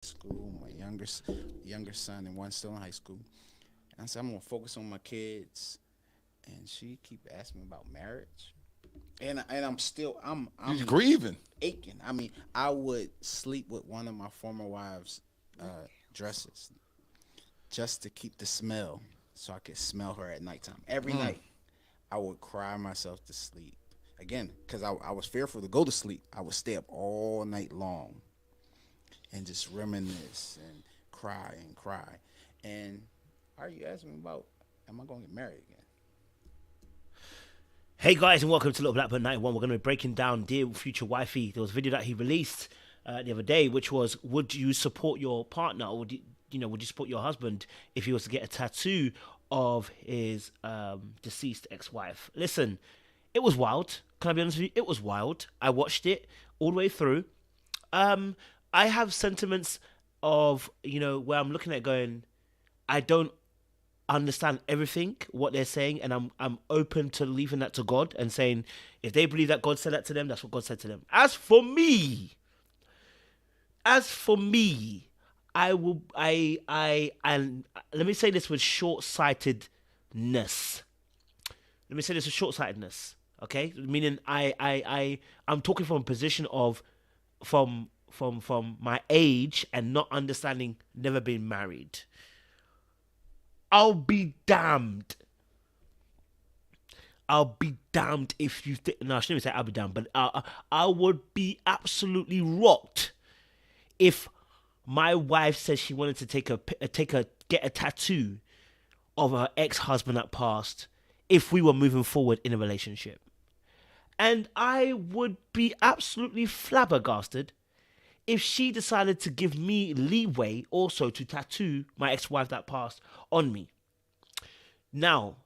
school. My younger son and one still in high school. And I said I'm gonna focus on my kids. And she keep asking me about marriage. And I'm still He's I'm grieving. aching. I mean, I would sleep with one of my former wives' dresses just to keep the smell, so I could smell her at nighttime. Every night, I would cry myself to sleep. Again, because I was fearful to go to sleep. I would stay up all night long and just reminisce and cry and cry. And are you asking me about, am I going to get married again? Hey guys, and welcome to Little Blackbird 91. We're going to be breaking down Dear Future Wifey. There was a video that he released the other day, which was, would you support your partner, or would you support your husband if he was to get a tattoo of his deceased ex-wife? Listen, it was wild. Can I be honest with you? It was wild. I watched it all the way through. I have sentiments of, where I'm looking at going, I don't understand everything what they're saying, and I'm open to leaving that to God and saying, if they believe that God said that to them, that's what God said to them. As for me, I will I and let me say this with short-sightedness. Okay? Meaning I'm talking from a position of from my age and not understanding, never been married. I'll be damned. I'll be damned if you think. No, I shouldn't even say I'll be damned, but I would be absolutely rocked if my wife says she wanted to get a tattoo of her ex-husband that passed if we were moving forward in a relationship. And I would be absolutely flabbergasted if she decided to give me leeway also to tattoo my ex-wife that passed on me. Now,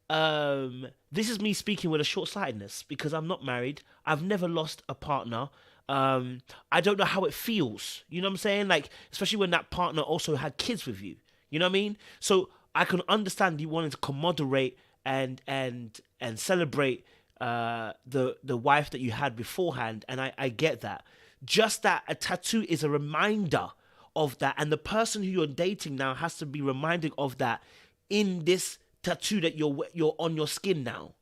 this is me speaking with a short-sightedness because I'm not married. I've never lost a partner. I don't know how it feels. You know what I'm saying? Like, especially when that partner also had kids with you. You know what I mean? So I can understand you wanting to commemorate and celebrate the wife that you had beforehand, and I get that. Just that a tattoo is a reminder of that, and the person who you're dating now has to be reminded of that in this tattoo that you're on your skin now.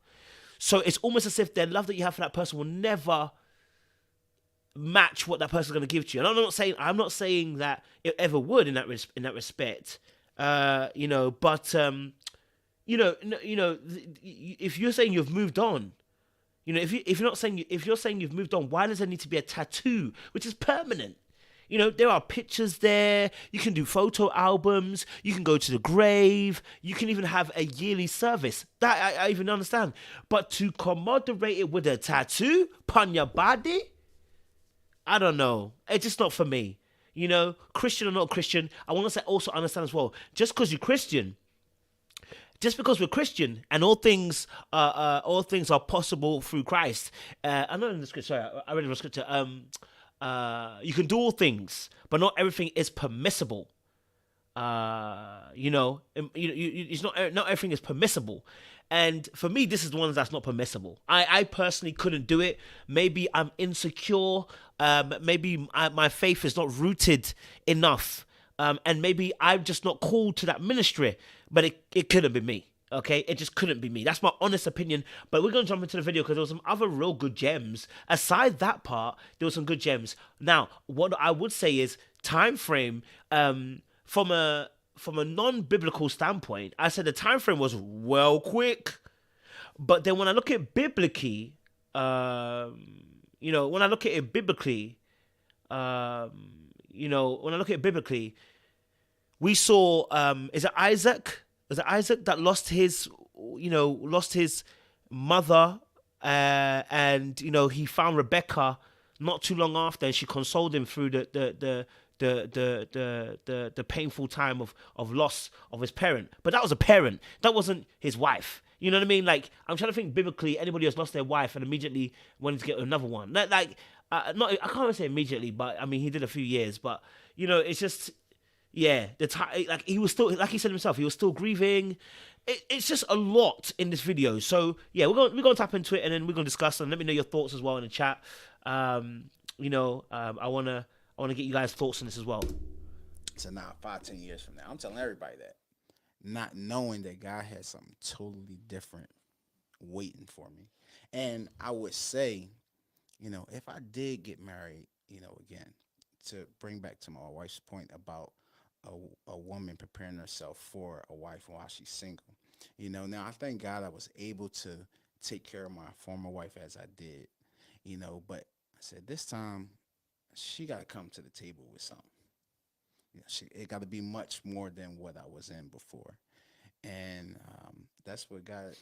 So it's almost as if the love that you have for that person will never match what that person's going to give to you. And I'm not saying that it ever would in that respect. But if you're saying you've moved on, if you're saying you've moved on, why does there need to be a tattoo which is permanent? There are pictures there. You can do photo albums. You can go to the grave. You can even have a yearly service. That I even understand. But to commemorate it with a tattoo on your body, I don't know. It's just not for me. Christian or not Christian, I want to also understand as well. Just because we're Christian and all things are possible through Christ. I know in the scripture. Sorry, I read in the scripture. You can do all things, but not everything is permissible. It's not everything is permissible. And for me, this is the one that's not permissible. I personally couldn't do it. Maybe I'm insecure. Maybe my faith is not rooted enough. And maybe I'm just not called to that ministry. But it couldn't be me. Okay, it just couldn't be me. That's my honest opinion. But we're going to jump into the video because there were some other real good gems. Aside that part, there were some good gems. Now, what I would say is time frame. From a non-biblical standpoint, I said the time frame was well quick. But then when I look at biblically, we saw is it Isaac? Was it Isaac that lost his mother, and he found Rebecca not too long after, and she consoled him through the painful time of loss of his parent. But that was a parent. That wasn't his wife. You know what I mean? Like, I'm trying to think biblically, anybody who's lost their wife and immediately wanted to get another one. Not I can't even say immediately, but I mean, he did a few years. But it's just. Yeah, the time, like he was still, like he said himself, he was still grieving. It's just a lot in this video. So yeah, we're going to tap into it and then we're going to discuss and let me know your thoughts as well in the chat. I wanna get you guys' thoughts on this as well. to now 5, 10 years from now. I'm telling everybody that, not knowing that God had something totally different waiting for me. And I would say, if I did get married, again, to bring back to my wife's point about a woman preparing herself for a wife while she's single. Now I thank God I was able to take care of my former wife as I did, but I said this time she got to come to the table with something. It got to be much more than what I was in before. And that's what God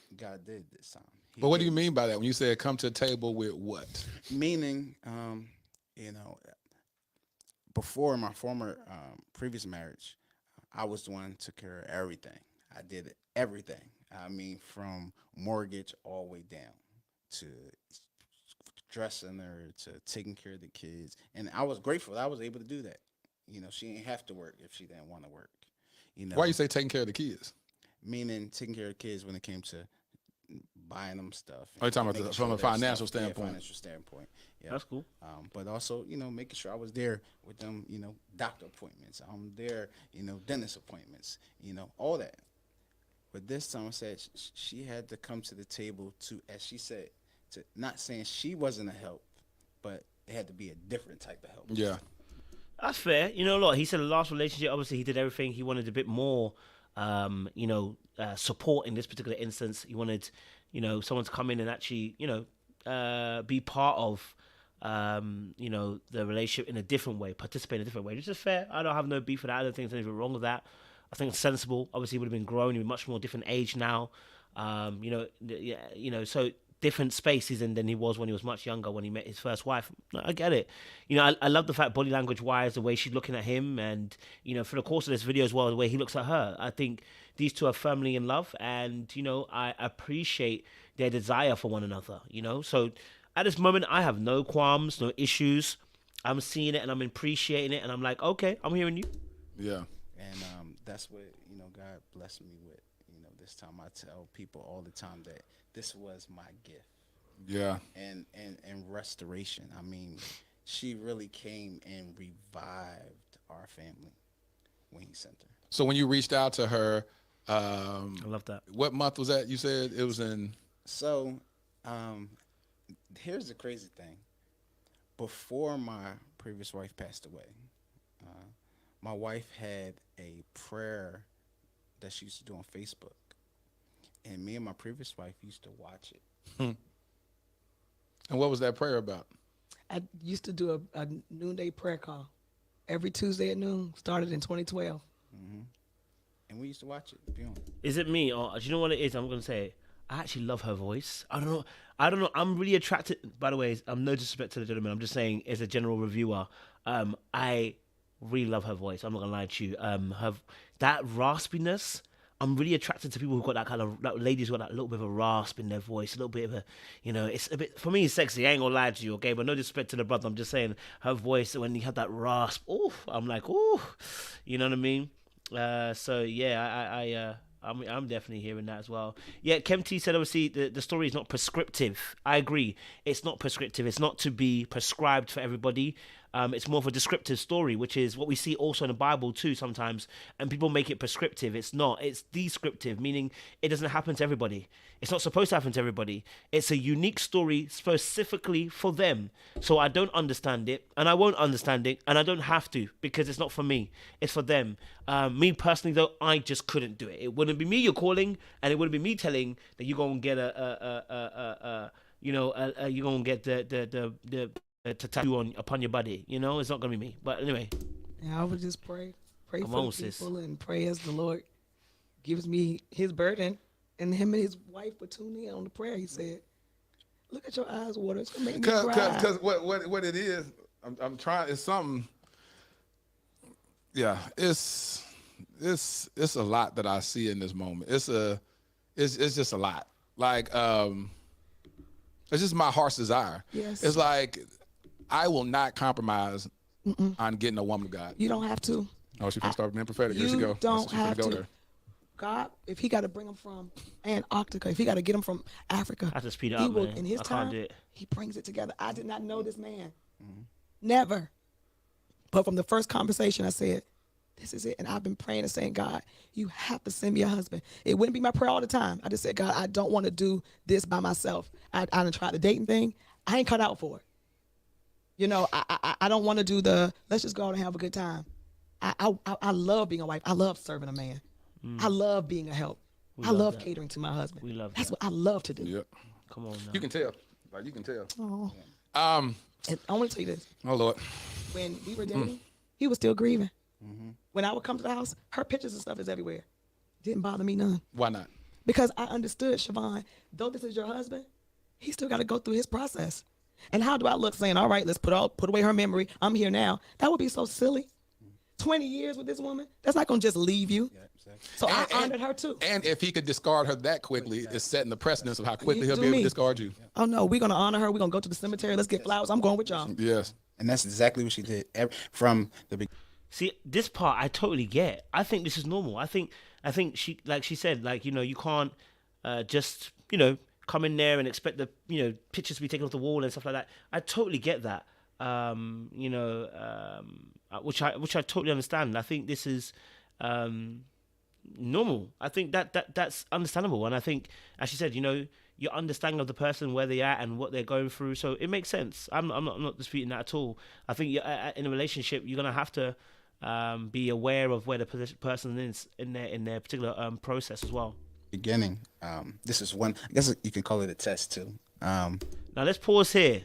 did this time. But what do you mean by that when you said come to the table with what? Meaning, before my former previous marriage, I was the one who took care of everything. I did everything. I mean, from mortgage all the way down to dressing her to taking care of the kids. And I was grateful that I was able to do that. She didn't have to work if she didn't want to work. Why you say taking care of the kids? Meaning taking care of kids when it came to buying them stuff. Are you talking about from a financial standpoint? Yeah, financial standpoint. Yeah. That's cool. But also, making sure I was there with them, doctor appointments. I'm there, dentist appointments, all that. But this time I said she had to come to the table to, as she said, to not saying she wasn't a help, but it had to be a different type of help. Yeah. That's fair. Look, he said the last relationship, obviously he did everything. He wanted a bit more, support in this particular instance. He wanted, someone to come in and actually, be part of, the relationship in a different way, participate in a different way, which is fair. I don't have no beef with that. I don't think there's anything wrong with that. I think it's sensible. Obviously, he would have been grown. He would be much more different age now. So different spaces than he was when he was much younger, when he met his first wife. I get it. I love the fact body language wise, the way she's looking at him, and for the course of this video as well, the way he looks at her. I think these two are firmly in love, and I appreciate their desire for one another. So at this moment, I have no qualms, no issues. I'm seeing it and I'm appreciating it, and I'm like, okay, I'm hearing you. Yeah. And that's what God blessed me with. This time I tell people all the time that this was my gift. Yeah. And restoration. I mean, she really came and revived our family when he sent her. So when you reached out to her, I love that. What month was that? You said it was in. So, here's the crazy thing. Before my previous wife passed away, my wife had a prayer that she used to do on Facebook. And me and my previous wife used to watch it. And what was that prayer about? I used to do a noonday prayer call every Tuesday at noon. Started in 2012. Mm-hmm. And we used to watch it. Is it me, or do you know what it is? I'm gonna say I actually love her voice. I don't know. I'm really attracted. By the way, I'm no disrespect to the gentleman. I'm just saying, as a general reviewer, I really love her voice. I'm not gonna lie to you. That raspiness. I'm really attracted to people who've got that kind of, like ladies who've got that little bit of a rasp in their voice, a little bit of a, it's a bit, for me, it's sexy. I ain't gonna lie to you, okay? But no disrespect to the brother. I'm just saying her voice, when you have that rasp, I'm like, you know what I mean? So yeah, I'm definitely hearing that as well. Yeah, Kem T said obviously the story is not prescriptive. I agree. It's not prescriptive. It's not to be prescribed for everybody. It's more of a descriptive story, which is what we see also in the Bible too sometimes. And people make it prescriptive. It's not. It's descriptive, meaning it doesn't happen to everybody. It's not supposed to happen to everybody. It's a unique story specifically for them. So I don't understand it, and I won't understand it, and I don't have to, because it's not for me. It's for them. Me personally, though, I just couldn't do it. It wouldn't be me you're calling, and it wouldn't be me telling that you're gonna get you're gonna get the tattoo upon your body. It's not gonna be me. But anyway, I would just pray Come for on, the sis. people and pray as the Lord gives me His burden, and him and his wife would tune in on the prayer. He said, "Look at your eyes, water. It's gonna make me cry." Because what it is, I'm trying. It's something. Yeah, it's a lot that I see in this moment. It's just a lot. Like it's just my heart's desire. Yes. It's like I will not compromise on getting a woman of God. You don't have to. Oh, she's gonna start being prophetic. Here she You go. don't She's gonna have go to. there. God, if He got to bring them from Antarctica, if He got to get them from Africa, I have to speed it He up, will. man. In His I time, can't do it. He brings it together. I did not know this man, never. But from the first conversation, I said, this is it. And I've been praying and saying, God, you have to send me a husband. It wouldn't be my prayer all the time. I just said, God, I don't want to do this by myself. I done tried the dating thing. I ain't cut out for it. You know, I don't want to do the, let's just go out and have a good time. I love being a wife. I love serving a man. I love being a help. I love catering to my husband. We love That's that. what I love to do. Yep. Come on now. You can tell. Like you can tell. Oh. Um. And I want to tell you this. Oh Lord. When we were dating, he was still grieving. When I would come to the house, her pictures and stuff is everywhere. Didn't bother me none. Why not? Because I understood, Siobhan, though this is your husband, he still got to go through his process. And how do I look saying, all right, let's put away her memory. I'm here now. That would be so silly. 20 years with this woman, that's not going to just leave you. Yeah, exactly. So I honored her too. And if he could discard her that quickly, it's setting the precedence of how quickly he'll do be able me. to discard you. Oh no, we're going to honor her. We're going to go to the cemetery. Let's get flowers. I'm going with y'all. Yes. And that's exactly what she did from the beginning. See, this part I totally get. I think this is normal. I think she, like she said, like, you know, you can't just, you know, come in there and expect the, you know, pictures to be taken off the wall and stuff like that. I totally get that. You know, which I totally understand. I think this is normal. I think that's understandable. And I think, as she said, you know, your understanding of the person, where they're at and what they're going through, so it makes sense. I'm not disputing that at all. I think you're, in a relationship, you're gonna have to be aware of where the person is in their particular process as well. Beginning, this is one. I guess you can call it a test too. Now let's pause here.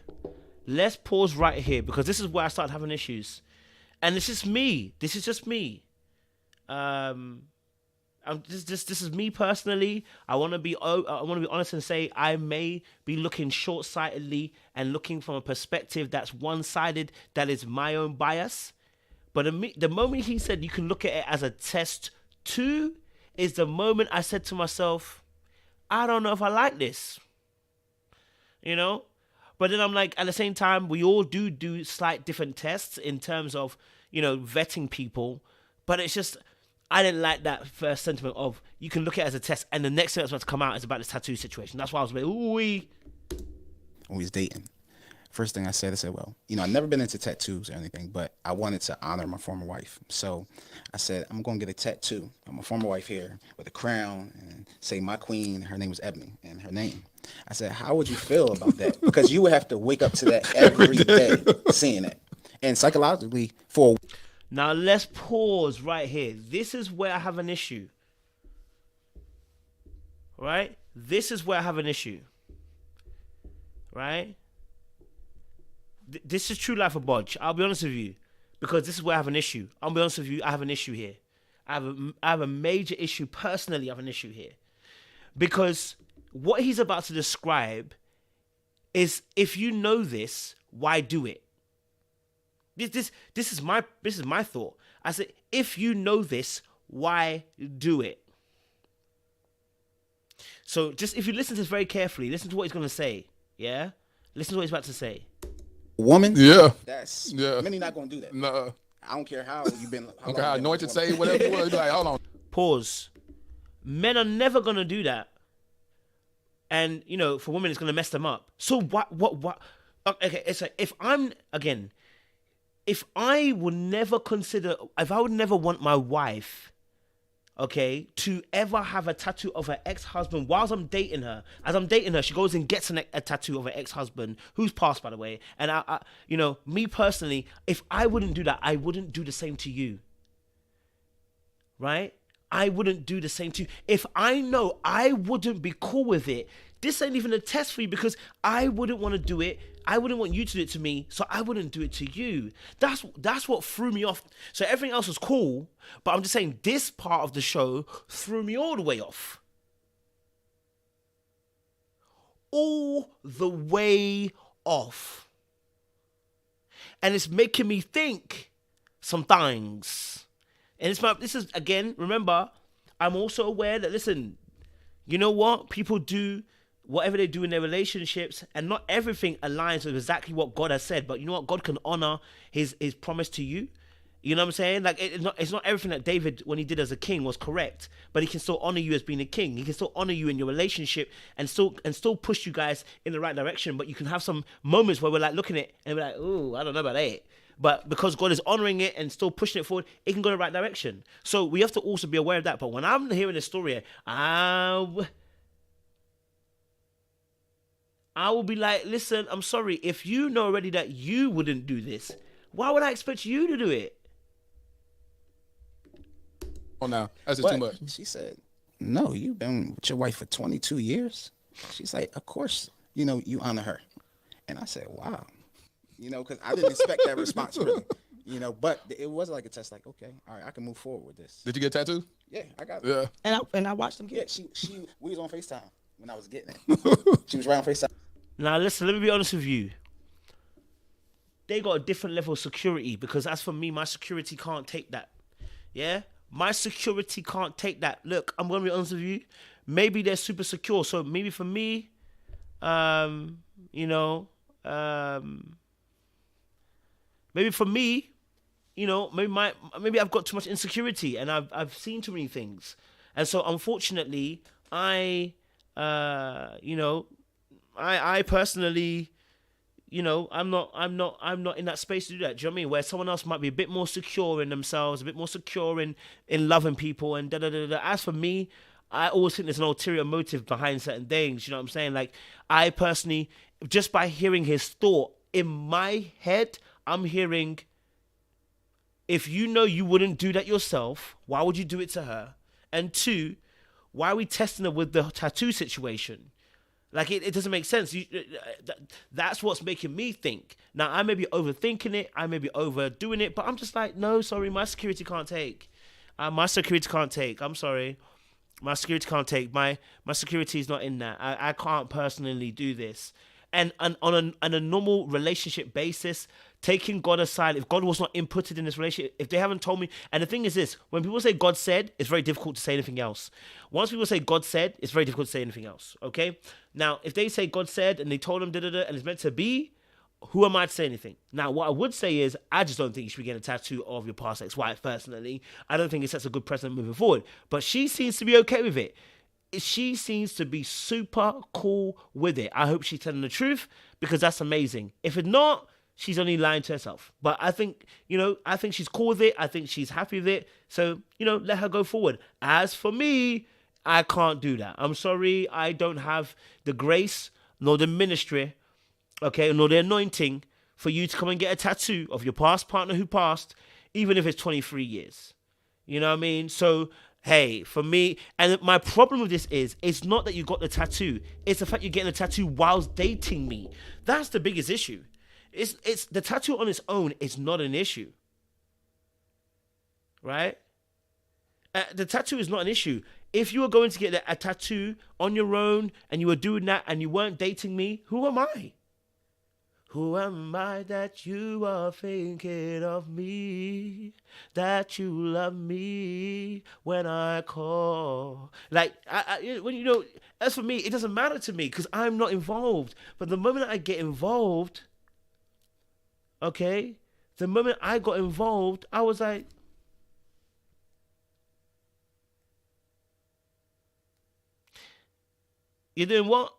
Let's pause right here, because this is where I started having issues, and this is me. This is just me. This is me personally. I want to be honest and say I may be looking short-sightedly and looking from a perspective that's one-sided, that is my own bias. But the moment he said you can look at it as a test too, is the moment I said to myself, I don't know if I like this. You know? But then I'm like, at the same time, we all do slight different tests in terms of, you know, vetting people. But it's just, I didn't like that first sentiment of, you can look at it as a test, and the next thing that's about to come out is about this tattoo situation. That's why I was like, ooh. When we was dating, first thing I said, well, you know, I've never been into tattoos or anything, but I wanted to honor my former wife. So I said, I'm going to get a tattoo of my former wife here with a crown and say my queen, her name was Ebony, and her name. I said, how would you feel about that? Because you would have to wake up to that every day seeing it. And psychologically, Now let's pause right here. This is where I have an issue. Right? This is where I have an issue. Right? This is true life of Bodge. I'll be honest with you. Because this is where I have an issue. I'll be honest with you, I have an issue here. I have a major issue. Personally, I have an issue here. Because what he's about to describe is, if you know this, why do it? This is my thought. I said, if you know this, why do it? So just, if you listen to this very carefully, listen to what he's going to say. Yeah? Listen to what he's about to say. woman, Yeah. that's Yeah. many not going to do that. No. I don't care how you've been. Okay, how anointed, say whatever you want. Like, hold on. Pause. Men are never going to do that. And, you know, for women, it's going to mess them up. So what? Okay, it's like, if I would never want my wife, okay, to ever have a tattoo of her ex-husband whilst I'm dating her. As I'm dating her, she goes and gets a tattoo of her ex-husband, who's passed, by the way. And I, you know, me personally, if I wouldn't do that, I wouldn't do the same to you. Right? I wouldn't do the same to you. If I know I wouldn't be cool with it, this ain't even a test for you, because I wouldn't want to do it. I wouldn't want you to do it to me, so I wouldn't do it to you. That's what threw me off. So everything else was cool, but I'm just saying this part of the show threw me all the way off. All the way off. And it's making me think some things. And this is, again, remember, I'm also aware that, listen, you know what? People do whatever they do in their relationships, and not everything aligns with exactly what God has said. But you know what? God can honor his promise to you. You know what I'm saying? Like, it's not everything that David, when he did as a king, was correct, but he can still honor you as being a king. He can still honor you in your relationship and still push you guys in the right direction. But you can have some moments where we're like looking at it and we're like, ooh, I don't know about that. But because God is honoring it and still pushing it forward, it can go in the right direction. So we have to also be aware of that. But when I'm hearing this story, I will be like, listen, I'm sorry. If you know already that you wouldn't do this, why would I expect you to do it? Oh, now that's just too much. She said, no, you've been with your wife for 22 years. She's like, of course, you honor her. And I said, wow. Because I didn't expect that response, really. But it was like a test, like, okay, all right, I can move forward with this. Did you get a tattoo? Yeah, I got it. Yeah. And I watched them Yeah, get. we was on FaceTime when I was getting it. She was right on FaceTime. Now, listen, let me be honest with you. They got a different level of security because as for me, my security can't take that. Yeah? My security can't take that. Look, I'm going to be honest with you. Maybe they're super secure. So maybe for me, maybe for me, maybe I've got too much insecurity and I've seen too many things. And so unfortunately, I personally, I'm not in that space to do that. Do you know what I mean? Where someone else might be a bit more secure in themselves, a bit more secure in loving people and da da da da. As for me, I always think there's an ulterior motive behind certain things. You know what I'm saying? Like, I personally, just by hearing his thought in my head, I'm hearing, if you know you wouldn't do that yourself, why would you do it to her? And two, why are we testing her with the tattoo situation? Like, it doesn't make sense. That's what's making me think. Now, I may be overthinking it. I may be overdoing it. But I'm just like, no, sorry, my security can't take. My security can't take. I'm sorry. My security can't take. My security is not in that. I can't personally do this. And on a normal relationship basis, taking God aside, if God was not inputted in this relationship, if they haven't told me, and the thing is this, when people say God said, it's very difficult to say anything else. Once people say God said, it's very difficult to say anything else, okay? Now, if they say God said, and they told them da-da-da, and it's meant to be, who am I to say anything? Now, what I would say is, I just don't think you should be getting a tattoo of your past ex-wife, personally. I don't think it sets a good precedent moving forward. But she seems to be okay with it. She seems to be super cool with it. I hope she's telling the truth, because that's amazing. If it's not, she's only lying to herself. But I think, I think she's cool with it. I think she's happy with it. So, let her go forward. As for me, I can't do that. I'm sorry. I don't have the grace, nor the ministry, okay, nor the anointing for you to come and get a tattoo of your past partner who passed, even if it's 23 years. You know what I mean? So, hey, for me, and my problem with this is, it's not that you got the tattoo. It's the fact you're getting a tattoo whilst dating me. That's the biggest issue. It's the tattoo on its own is not an issue. Right? The tattoo is not an issue. If you were going to get a tattoo on your own and you were doing that and you weren't dating me, who am I? Who am I that you are thinking of me? That you love me when I call? Like, as for me, it doesn't matter to me because I'm not involved. But the moment I get involved, okay, the moment I got involved, I was like, you're doing what?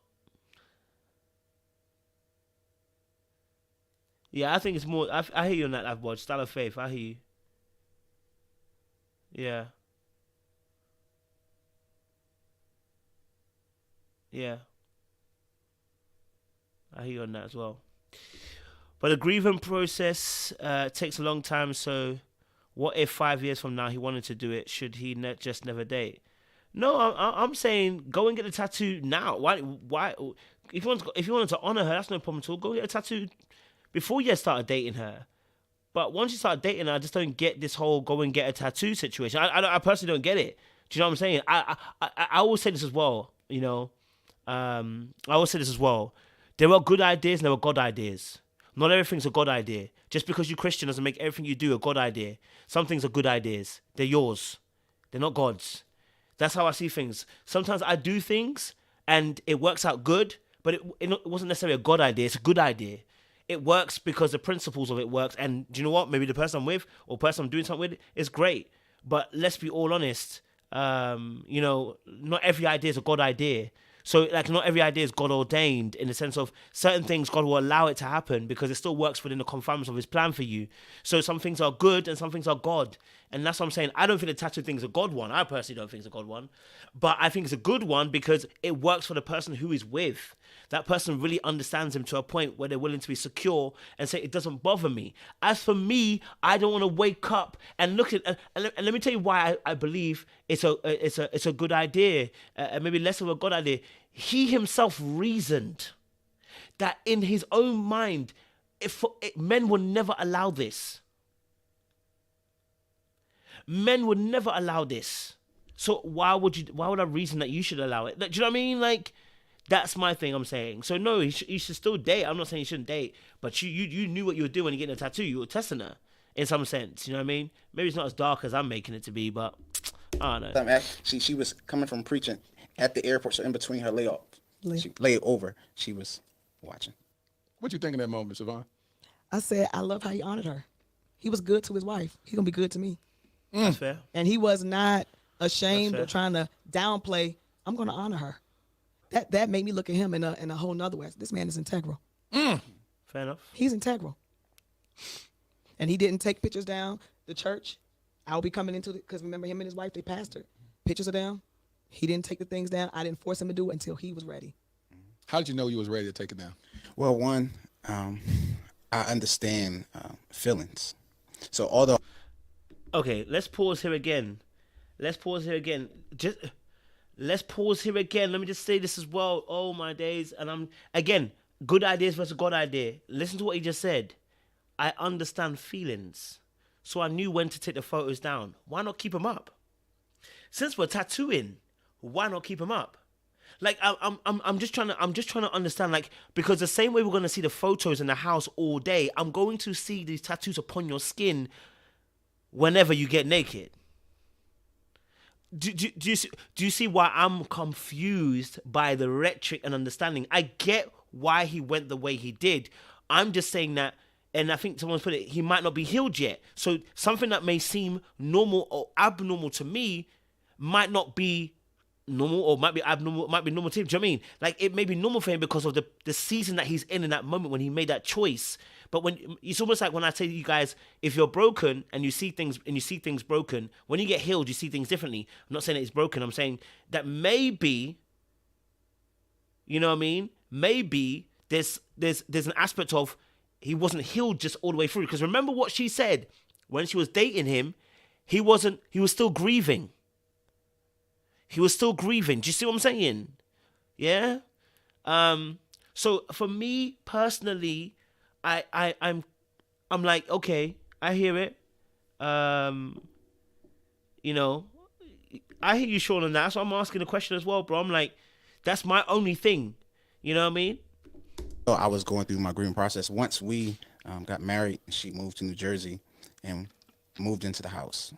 Yeah, I think it's more. I hear you on that, I've watched Style of Faith. I hear you. Yeah. Yeah. I hear you on that as well. But the grieving process takes a long time. So, what if 5 years from now he wanted to do it? Should he just never date? No, I'm saying go and get a tattoo now. Why? If you wanted to honor her, that's no problem at all. Go get a tattoo before you started dating her. But once you start dating her, I just don't get this whole go and get a tattoo situation. I personally don't get it. Do you know what I'm saying? I always say this as well. I always say this as well. There are good ideas and there are God ideas. Not everything's a God idea. Just because you're Christian doesn't make everything you do a God idea. Some things are good ideas. They're yours. They're not God's. That's how I see things. Sometimes I do things and it works out good, but it wasn't necessarily a God idea. It's a good idea. It works because the principles of it works. And do you know what? Maybe the person I'm with or person I'm doing something with is great. But let's be all honest. Not every idea is a God idea. So like not every idea is God ordained in the sense of certain things God will allow it to happen because it still works within the confinements of his plan for you. So some things are good and some things are God. And that's what I'm saying. I don't think the tattoo thing is a God one. I personally don't think it's a God one. But I think it's a good one because it works for the person who he's with. That person really understands him to a point where they're willing to be secure and say, it doesn't bother me. As for me, I don't want to wake up and look at, and let me tell you why I believe it's a good idea, maybe less of a good idea. He himself reasoned that in his own mind, men would never allow this. Men would never allow this. So why would I reason that you should allow it? Do you know what I mean? Like, that's my thing I'm saying. So no, he should still date. I'm not saying he shouldn't date, but you knew what you were doing when you getting a tattoo. You were testing her in some sense. You know what I mean? Maybe it's not as dark as I'm making it to be, but I don't know. She was coming from preaching at the airport, so in between her layoff, she laid over. She was watching. What you think in that moment, Siobhan? I said, I love how he honored her. He was good to his wife. He's going to be good to me. That's fair. And he was not ashamed or trying to downplay. I'm going to honor her. That made me look at him in a whole nother way. This man is integral. Fair enough. He's integral. And he didn't take pictures down. The church, I'll be coming into it, because remember him and his wife, they pastored. Pictures are down. He didn't take the things down. I didn't force him to do it until he was ready. How did you know you was ready to take it down? Well, one, I understand feelings. So although... Okay, let's pause here again. Let's pause here again. Let me just say this as well. Oh my days. And again, good ideas versus God idea. Listen to what he just said. I understand feelings. So I knew when to take the photos down. Why not keep them up? Since we're tattooing, why not keep them up? Like I'm just trying to understand, like, because the same way we're going to see the photos in the house all day, I'm going to see these tattoos upon your skin whenever you get naked. Do you see why I'm confused by the rhetoric and understanding? I get why he went the way he did. I'm just saying that, and I think someone's put it, he might not be healed yet. So something that may seem normal or abnormal to me might not be normal, or might be abnormal, might be normal to him. Do you know what I mean? Like, it may be normal for him because of the season that he's in that moment when he made that choice. But when it's almost like when I tell you guys, if you're broken and you see things broken, when you get healed, you see things differently. I'm not saying that it's broken. I'm saying that maybe, you know what I mean? Maybe there's an aspect of he wasn't healed just all the way through. Because remember what she said when she was dating him, he was still grieving. He was still grieving. Do you see what I'm saying? Yeah. So for me personally, I'm like, okay, I hear it. You know, I hear you, Sean, on that. So I'm asking the question as well, bro. I'm like, that's my only thing. You know what I mean? So I was going through my grieving process. Once we got married, she moved to New Jersey and moved into the house.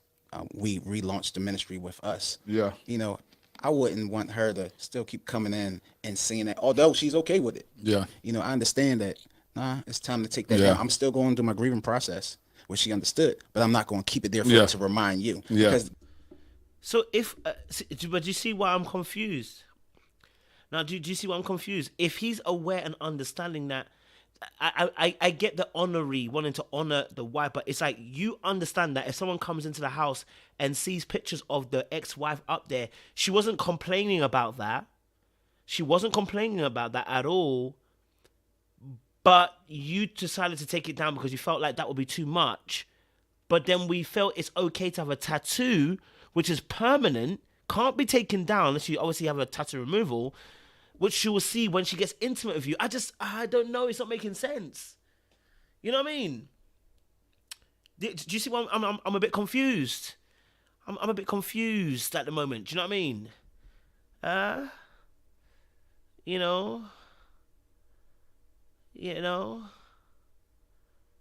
We relaunched the ministry with us. Yeah. You know, I wouldn't want her to still keep coming in and seeing that, although she's okay with it. Yeah. You know, I understand that, it's time to take that down. I'm still going through my grieving process, which she understood, but I'm not going to keep it there for her to remind you. Yeah. Because so if, but do you see why I'm confused? Now, do you see why I'm confused? If he's aware and understanding that, I get the honoree, wanting to honor the wife, but it's like, you understand that if someone comes into the house and sees pictures of the ex-wife up there, she wasn't complaining about that. She wasn't complaining about that at all. But you decided to take it down because you felt like that would be too much. But then we felt it's okay to have a tattoo, which is permanent, can't be taken down unless you obviously have a tattoo removal, which she will see when she gets intimate with you. I don't know. It's not making sense. You know what I mean? Do you see why I'm a bit confused? I'm a bit confused at the moment. Do you know what I mean? You know.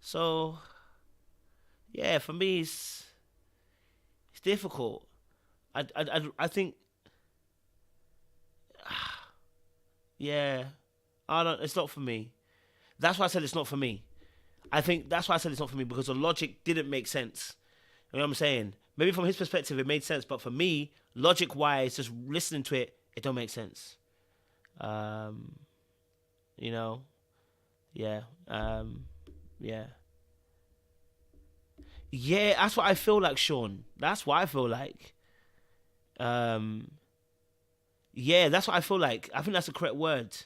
So, yeah, for me, it's difficult. I think, yeah, it's not for me. That's why I said it's not for me. I think that's why I said it's not for me, because the logic didn't make sense. You know what I'm saying? Maybe from his perspective it made sense, but for me, logic-wise, just listening to it, it don't make sense. You know, yeah, yeah, yeah. That's what I feel like, Sean. That's what I feel like. Yeah, that's what I feel like. I think that's the correct word.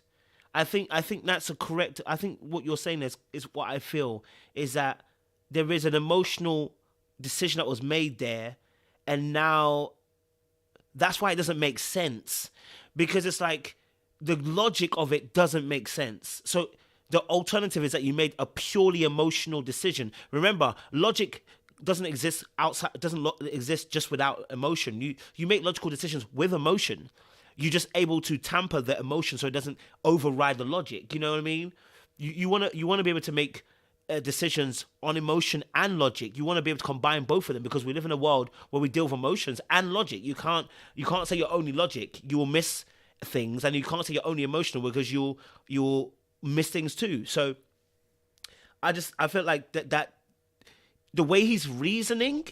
I think that's a correct. I think what you're saying is what I feel is that there is an emotional decision that was made there, and now that's why it doesn't make sense, because it's like the logic of it doesn't make sense. So the alternative is that you made a purely emotional decision. Remember, logic doesn't exist outside, exist just without emotion. You make logical decisions with emotion. You're just able to tamper the emotion so it doesn't override the logic. You know what I mean? You wanna be able to make decisions on emotion and logic. You want to be able to combine both of them, because we live in a world where we deal with emotions and logic. You can't say you're only logic. You will miss things, and you can't say you're only emotional, because you'll miss things too. So I feel like that the way he's reasoning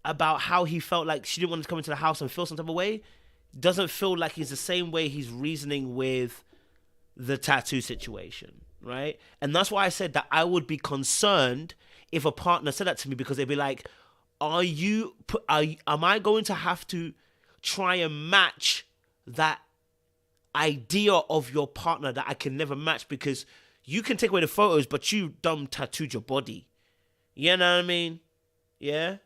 about how he felt like she didn't want to come into the house and feel some type of way doesn't feel like he's the same way he's reasoning with the tattoo situation, right? And that's why I said that I would be concerned if a partner said that to me, because they'd be like, am I going to have to try and match that idea of your partner that I can never match, because you can take away the photos, but you dumb tattooed your body. You know what I mean? Yeah.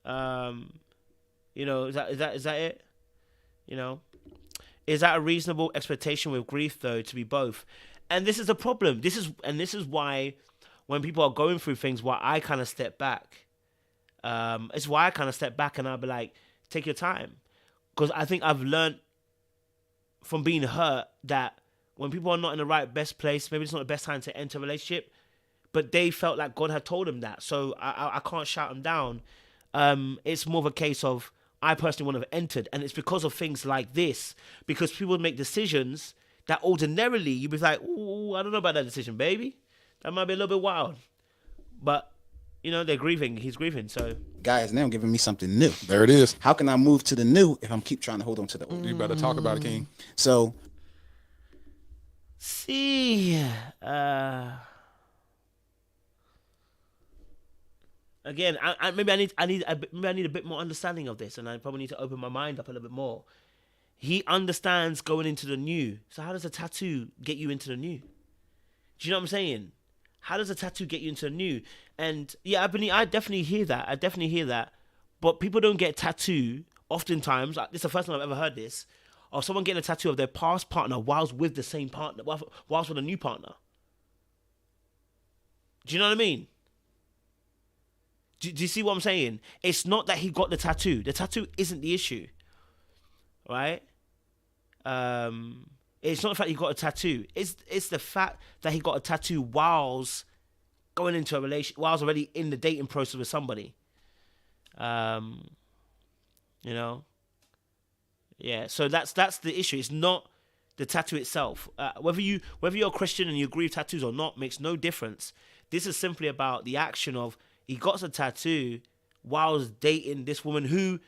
You know, is that it? You know, is that a reasonable expectation with grief, though, to be both? And this is the problem. This is why when people are going through things, why I kind of step back. It's why I kind of step back, and I'll be like, take your time, because I think I've learned from being hurt that when people are not in the best place, maybe it's not the best time to enter a relationship, but they felt like God had told them that, so I can't shout them down. It's more of a case of, I personally wouldn't have entered, and it's because of things like this, because people make decisions that ordinarily you'd be like, ooh, I don't know about that decision, baby. That might be a little bit wild. But, you know, they're grieving. He's grieving, so. Guys, now giving me something new. There it is. How can I move to the new if I'm keep trying to hold on to the old? You better talk about it, King. So, See, again, maybe I need a bit more understanding of this, and I probably need to open my mind up a little bit more. He understands going into the new. So how does a tattoo get you into the new? Do you know what I'm saying? How does a tattoo get you into the new? And yeah, I definitely hear that. I definitely hear that. But people don't get a tattoo oftentimes. This is the first time I've ever heard this, of someone getting a tattoo of their past partner whilst with the same partner, whilst with a new partner. Do you know what I mean? Do you see what I'm saying? It's not that he got the tattoo. The tattoo isn't the issue, right? It's not the fact he got a tattoo. It's the fact that he got a tattoo whilst going into a relation, whilst already in the dating process with somebody. You know, yeah. So that's the issue. It's not the tattoo itself. Whether you're a Christian and you agree with tattoos or not makes no difference. This is simply about the action of, he got a tattoo whilst dating this woman who,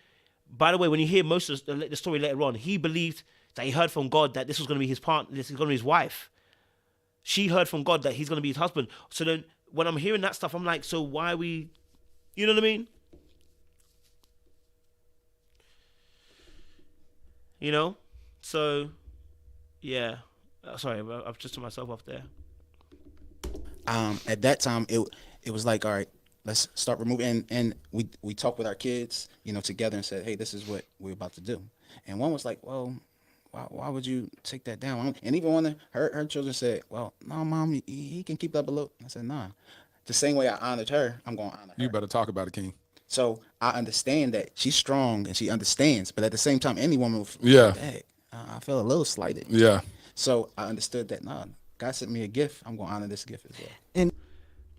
by the way, when you hear most of the story later on, he believed that he heard from God that this was going to be his partner, this is going to be his wife. She heard from God that he's going to be his husband. So then when I'm hearing that stuff, I'm like, so why are we, you know what I mean? You know? So, yeah. Sorry, I've just took myself off there. at that time, it was like, all right, let's start removing. And we talked with our kids, together and said, hey, this is what we're about to do. And one was like, well, why would you take that down? And even one of her children said, well, no, Mom, he can keep that below. I said, nah. The same way I honored her, I'm going to honor her. You better talk about it, King. So I understand that she's strong and she understands, but at the same time, any woman would yeah. Hey, I feel a little slighted. Yeah. So I understood that, nah, God sent me a gift. I'm going to honor this gift as well. And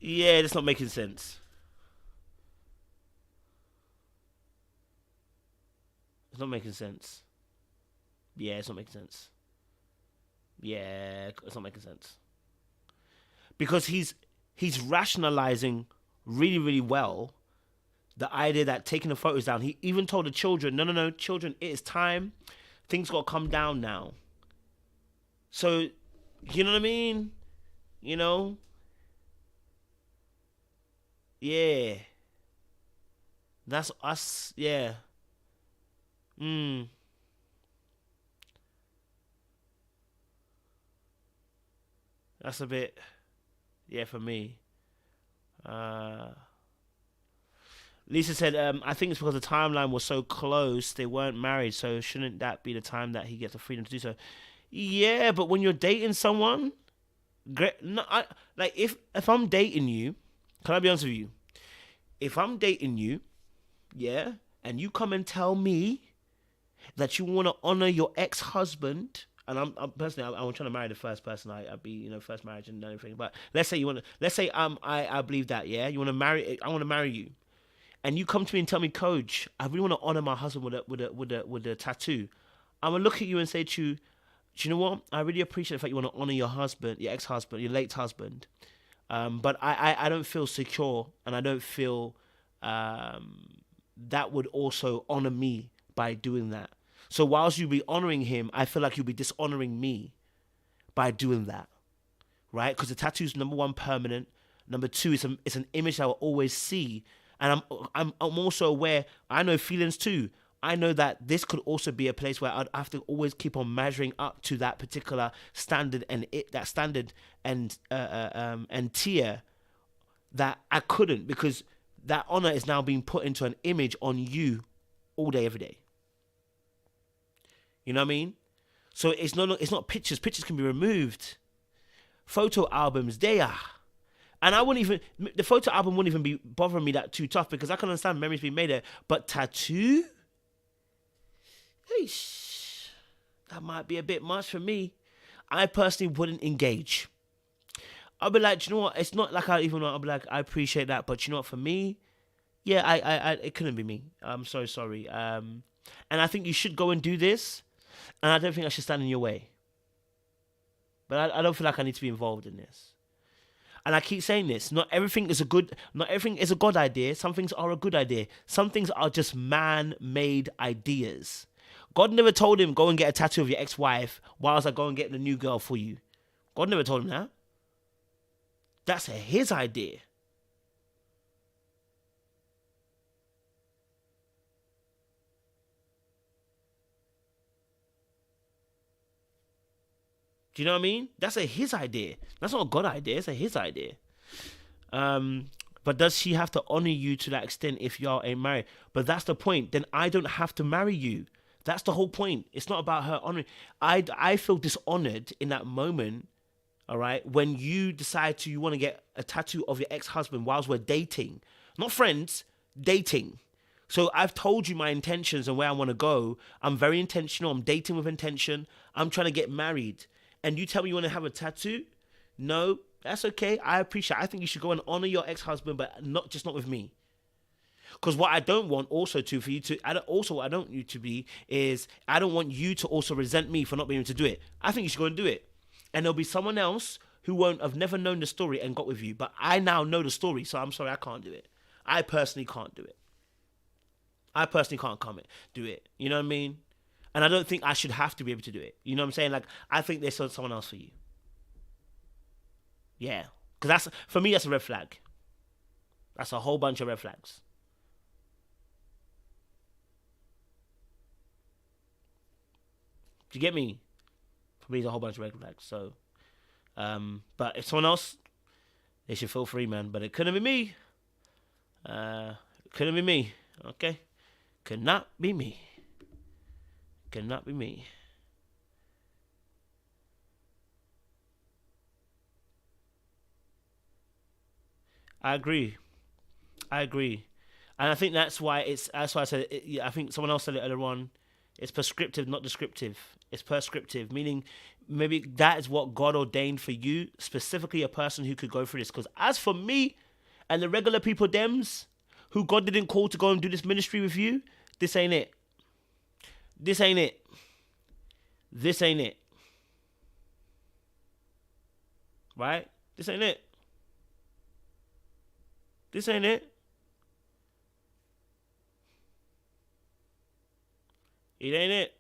yeah, that's not making sense. It's not making sense. Yeah, it's not making sense. Yeah, it's not making sense. Because he's rationalizing really, really well the idea that taking the photos down. He even told the children, no, children, it is time. Things got to come down now. So, you know what I mean? You know? Yeah. That's us. Yeah. That's a bit. Yeah, for me. Uh, Lisa said, I think it's because the timeline was so close, they weren't married, so shouldn't that be the time that he gets the freedom to do so? Yeah, but when you're dating someone, great. No, like if I'm dating you, can I be honest with you? If I'm dating you, yeah, and you come and tell me that you want to honor your ex-husband, and I'm personally, I'm trying to marry the first person I'd be, first marriage and everything. But let's say I believe that, yeah, you want to marry, I want to marry you, and you come to me and tell me, Coach, I really want to honor my husband with a tattoo. I'm gonna look at you and say to you, do you know what? I really appreciate the fact you want to honor your husband, your ex-husband, your late husband. But I don't feel secure, and I don't feel that would also honor me by doing that. So whilst you be honoring him, I feel like you'll be dishonoring me by doing that, right? Because the tattoo's number one permanent, number two it's an image I will always see, and I'm also aware. I know feelings too. I know that this could also be a place where I'd have to always keep on measuring up to that particular standard and tier that I couldn't, because that honor is now being put into an image on you all day, every day. You know what I mean? So it's not pictures. Pictures can be removed. Photo albums, they are. And the photo album wouldn't even be bothering me that too tough, because I can understand memories being made there. But tattoo? Eish, that might be a bit much for me. I personally wouldn't engage. I'll be like, do you know what? It's not like I'll be like, I appreciate that, but you know what? For me, yeah, it couldn't be me. I'm so sorry. And I think you should go and do this, and I don't think I should stand in your way. But I don't feel like I need to be involved in this. And I keep saying this: not everything is a God idea. Some things are a good idea. Some things are just man-made ideas. God never told him, go and get a tattoo of your ex-wife whilst I go and get the new girl for you. God never told him that. That's his idea. Do you know what I mean? That's his idea. That's not a God idea. It's his idea. But does she have to honor you to that extent if y'all ain't married? But that's the point. Then I don't have to marry you. That's the whole point. It's not about her honoring. I feel dishonored in that moment, all right, when you decide you want to get a tattoo of your ex-husband whilst we're dating. Not friends, dating. So I've told you my intentions and where I want to go. I'm very intentional. I'm dating with intention. I'm trying to get married. And you tell me you want to have a tattoo? No, that's okay. I appreciate it. I think you should go and honor your ex-husband, but not with me. Because what I don't want also for you to, what I don't want you to be is, I don't want you to also resent me for not being able to do it. I think you should go and do it. And there'll be someone else who won't have never known the story and got with you. But I now know the story, so I'm sorry, I can't do it. I personally can't do it. I personally can't do it. You know what I mean? And I don't think I should have to be able to do it. You know what I'm saying? Like, I think there's someone else for you. Yeah. Because for me, that's a red flag. That's a whole bunch of red flags. Do you get me? For me, it's a whole bunch of red flags. So, but if someone else, they should feel free, man. But it couldn't be me. It couldn't be me. Okay? Could not be me. Cannot be me. I agree. And I think that's why I said it. Yeah, I think someone else said it earlier on. It's prescriptive, not descriptive. It's prescriptive, meaning maybe that is what God ordained for you, specifically a person who could go through this. Because as for me and the regular people, dems, who God didn't call to go and do this ministry with you, this ain't it. This ain't it. This ain't it. Right? This ain't it. This ain't it. It ain't it.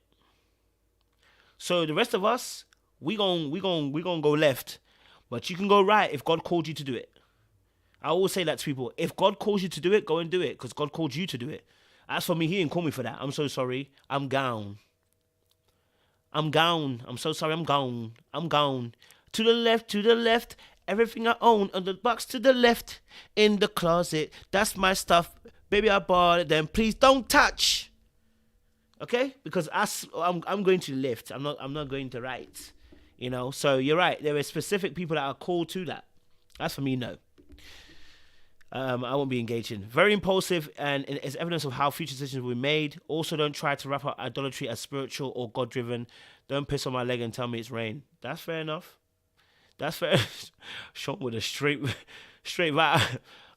So the rest of us, we gon' go left, but you can go right if God called you to do it. I always say that to people. If God calls you to do it, go and do it, because God called you to do it. As for me, he didn't call me for that. I'm so sorry. I'm gone. I'm gone. I'm so sorry. I'm gone. I'm gone. To the left, to the left. Everything I own on the box to the left. In the closet. That's my stuff. Baby, I bought it. Then please don't touch. Okay? Because I'm going to the left. I'm not going to right. You know? So you're right. There are specific people that are called to that. As for me, no. I won't be engaging. Very impulsive, and it's evidence of how future decisions will be made. Also, don't try to wrap up idolatry as spiritual or God-driven. Don't piss on my leg and tell me it's rain. That's fair enough. That's fair. Sean with a straight right.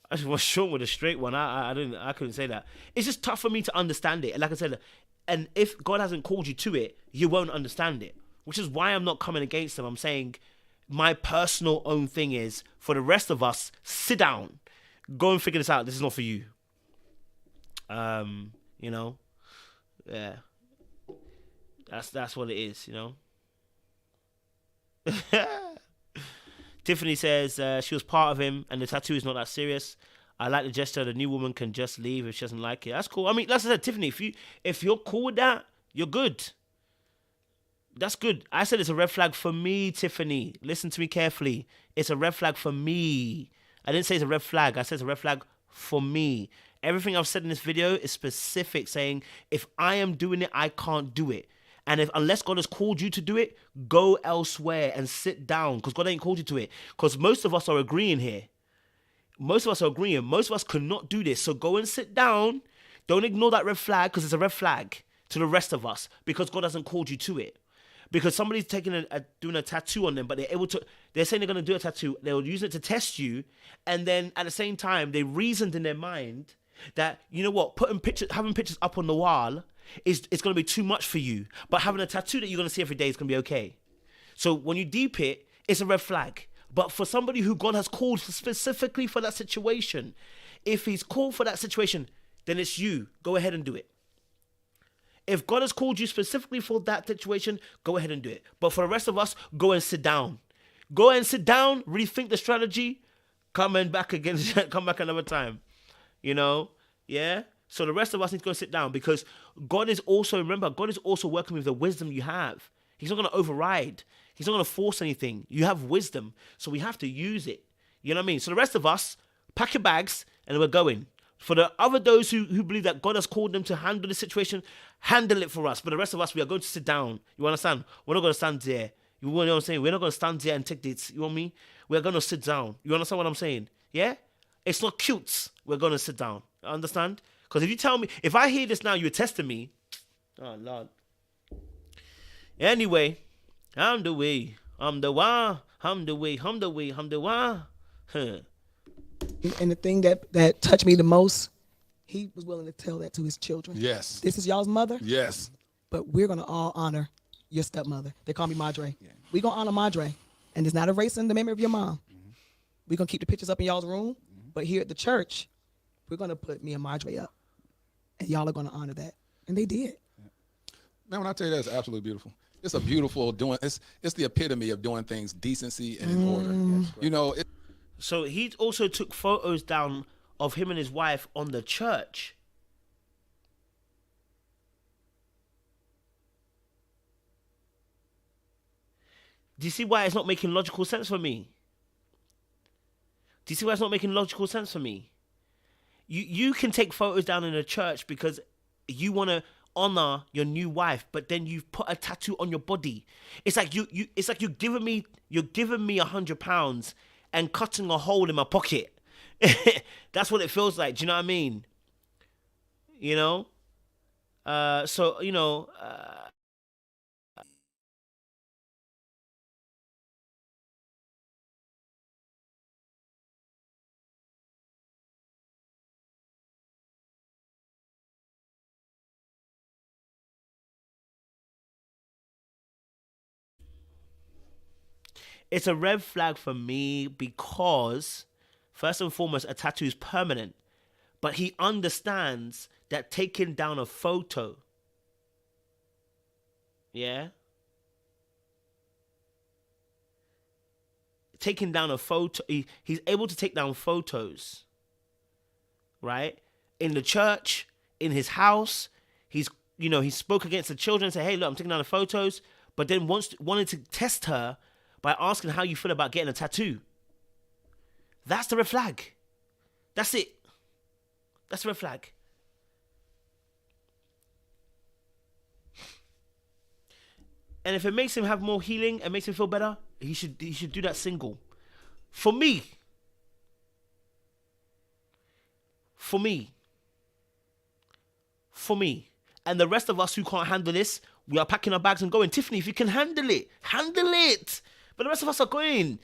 I just was Sean with a straight one. I couldn't say that. It's just tough for me to understand it. Like I said, and if God hasn't called you to it, you won't understand it. Which is why I'm not coming against them. I'm saying my personal own thing is, for the rest of us, sit down. Go and figure this out. This is not for you. You know, yeah. That's what it is. You know. Tiffany says she was part of him, and the tattoo is not that serious. I like the gesture. The new woman can just leave if she doesn't like it. That's cool. I mean, like I said, Tiffany, if you're cool with that, you're good. That's good. I said it's a red flag for me, Tiffany. Listen to me carefully. It's a red flag for me. I didn't say it's a red flag. I said it's a red flag for me. Everything I've said in this video is specific, saying if I am doing it, I can't do it. And unless God has called you to do it, go elsewhere and sit down, because God ain't called you to it. Because most of us are agreeing here. Most of us are agreeing. Most of us could not do this. So go and sit down. Don't ignore that red flag, because it's a red flag to the rest of us, because God hasn't called you to it. Because somebody's taking doing a tattoo on them, but they're saying they're going to do a tattoo. They were using it to test you. And then at the same time, they reasoned in their mind that, you know what, having pictures up on the wall it's going to be too much for you. But having a tattoo that you're going to see every day is going to be okay. So when you deep it, it's a red flag. But for somebody who God has called specifically for that situation, if he's called for that situation, then it's you. Go ahead and do it. If God has called you specifically for that situation, go ahead and do it. But for the rest of us, go and sit down. Go and sit down, rethink the strategy, come back another time. You know? Yeah? So the rest of us need to go sit down, because God is also working with the wisdom you have. He's not going to override. He's not going to force anything. You have wisdom, so we have to use it. You know what I mean? So the rest of us, pack your bags, and we're going. For the other those who believe that God has called them to handle the situation, handle it for us. But the rest of us, we are going to sit down. You understand? We're not going to stand there. You know what I'm saying? We're not going to stand there and take this. You know what I mean? We're going to sit down. You understand what I'm saying? Yeah? It's not cute. We're going to sit down. Understand? Because if I hear this now, you're testing me. Oh, Lord. Anyway, I'm the way. I'm the way. I'm the way. I'm the way. I'm the way. Huh. And the thing that touched me the most, he was willing to tell that to his children. Yes. This is y'all's mother. Yes. But we're going to all honor your stepmother. They call me Madre. Yeah. We're going to honor Madre. And it's not erasing the memory of your mom. Mm-hmm. We're going to keep the pictures up in y'all's room. Mm-hmm. But here at the church, we're going to put me and Madre up. And y'all are going to honor that. And they did. Man, when I tell you that's absolutely beautiful. It's a beautiful it's the epitome of doing things decency and in order. You know, so he also took photos down of him and his wife on the church. Do you see why it's not making logical sense for me? Do you see why it's not making logical sense for me? You can take photos down in a church because you want to honor your new wife, but then you've put a tattoo on your body. It's like you're giving me £100 and cutting a hole in my pocket. That's what it feels like. Do you know what I mean? You know? So, you know, it's a red flag for me because, first and foremost, a tattoo is permanent. But he understands that taking down a photo, yeah, taking down a photo. He's able to take down photos, right? In the church, in his house. He spoke against the children and said, hey, look, I'm taking down the photos. But then wanted to test her by asking how you feel about getting a tattoo. That's the red flag. That's it. That's the red flag. And if it makes him have more healing and makes him feel better, he should do that single. For me. And the rest of us who can't handle this, we are packing our bags and going. Tiffany, if you can handle it, handle it. But the rest of us are going.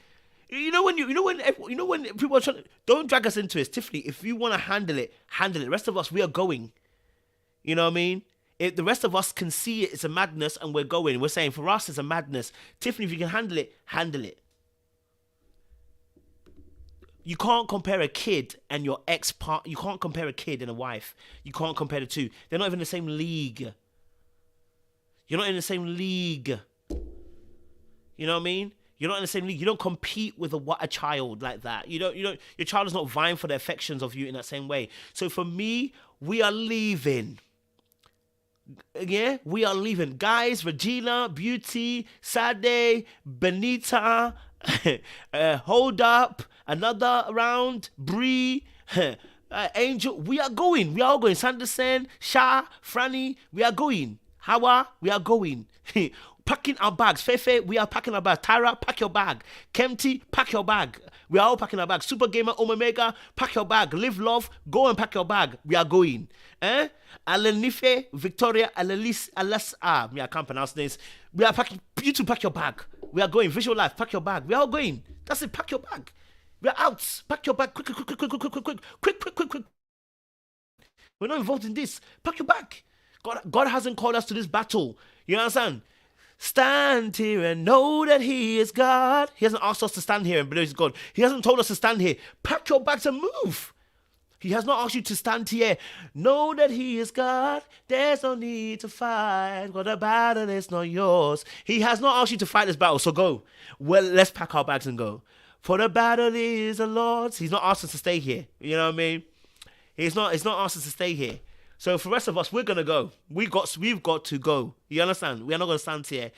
When people are trying to, don't drag us into it. Tiffany, if you want to handle it, handle it. The rest of us, we are going. You know what I mean? If the rest of us can see it's a madness and we're going. We're saying for us it's a madness. Tiffany, if you can handle it, handle it. You can't compare a kid and your ex-partner. You can't compare a kid and a wife. You can't compare the two. They're not even in the same league. You're not in the same league. You know what I mean? You're not in the same league. You don't compete with a child like that. You don't. Your child is not vying for the affections of you in that same way. So for me, we are leaving. Yeah, we are leaving. Guys, Regina, Beauty, Sade, Benita, Hold Up, another round, Bree, Angel. We are going. We are all going. Sanderson, Shah, Franny, we are going. Hawa, we are going. Packing our bags. Fefe, we are packing our bags. Tyra, pack your bag. Kempty, pack your bag. We are all packing our bags. Super Gamer, Omega, pack your bag. Live Love, go and pack your bag. We are going. Alenife, Victoria, me I can't pronounce names. We are packing. You to pack your bag. We are going. Visual Life, pack your bag. We are all going. That's it. Pack your bag. We are out. Pack your bag. Quick. We're not involved in this. Pack your bag. God hasn't called us to this battle. You understand? Stand here and know that He is God. He hasn't asked us to stand here and believe He's God. He hasn't told us to stand here. Pack your bags and move. He has not asked you to stand here. Know that He is God. There's no need to fight. For the battle is not yours. He has not asked you to fight this battle, so go. Well, let's pack our bags and go. For the battle is the Lord's. He's not asked us to stay here. You know what I mean? He's not asked us to stay here. So for the rest of us, we're gonna go. We've got to go. You understand? We are not gonna stand here.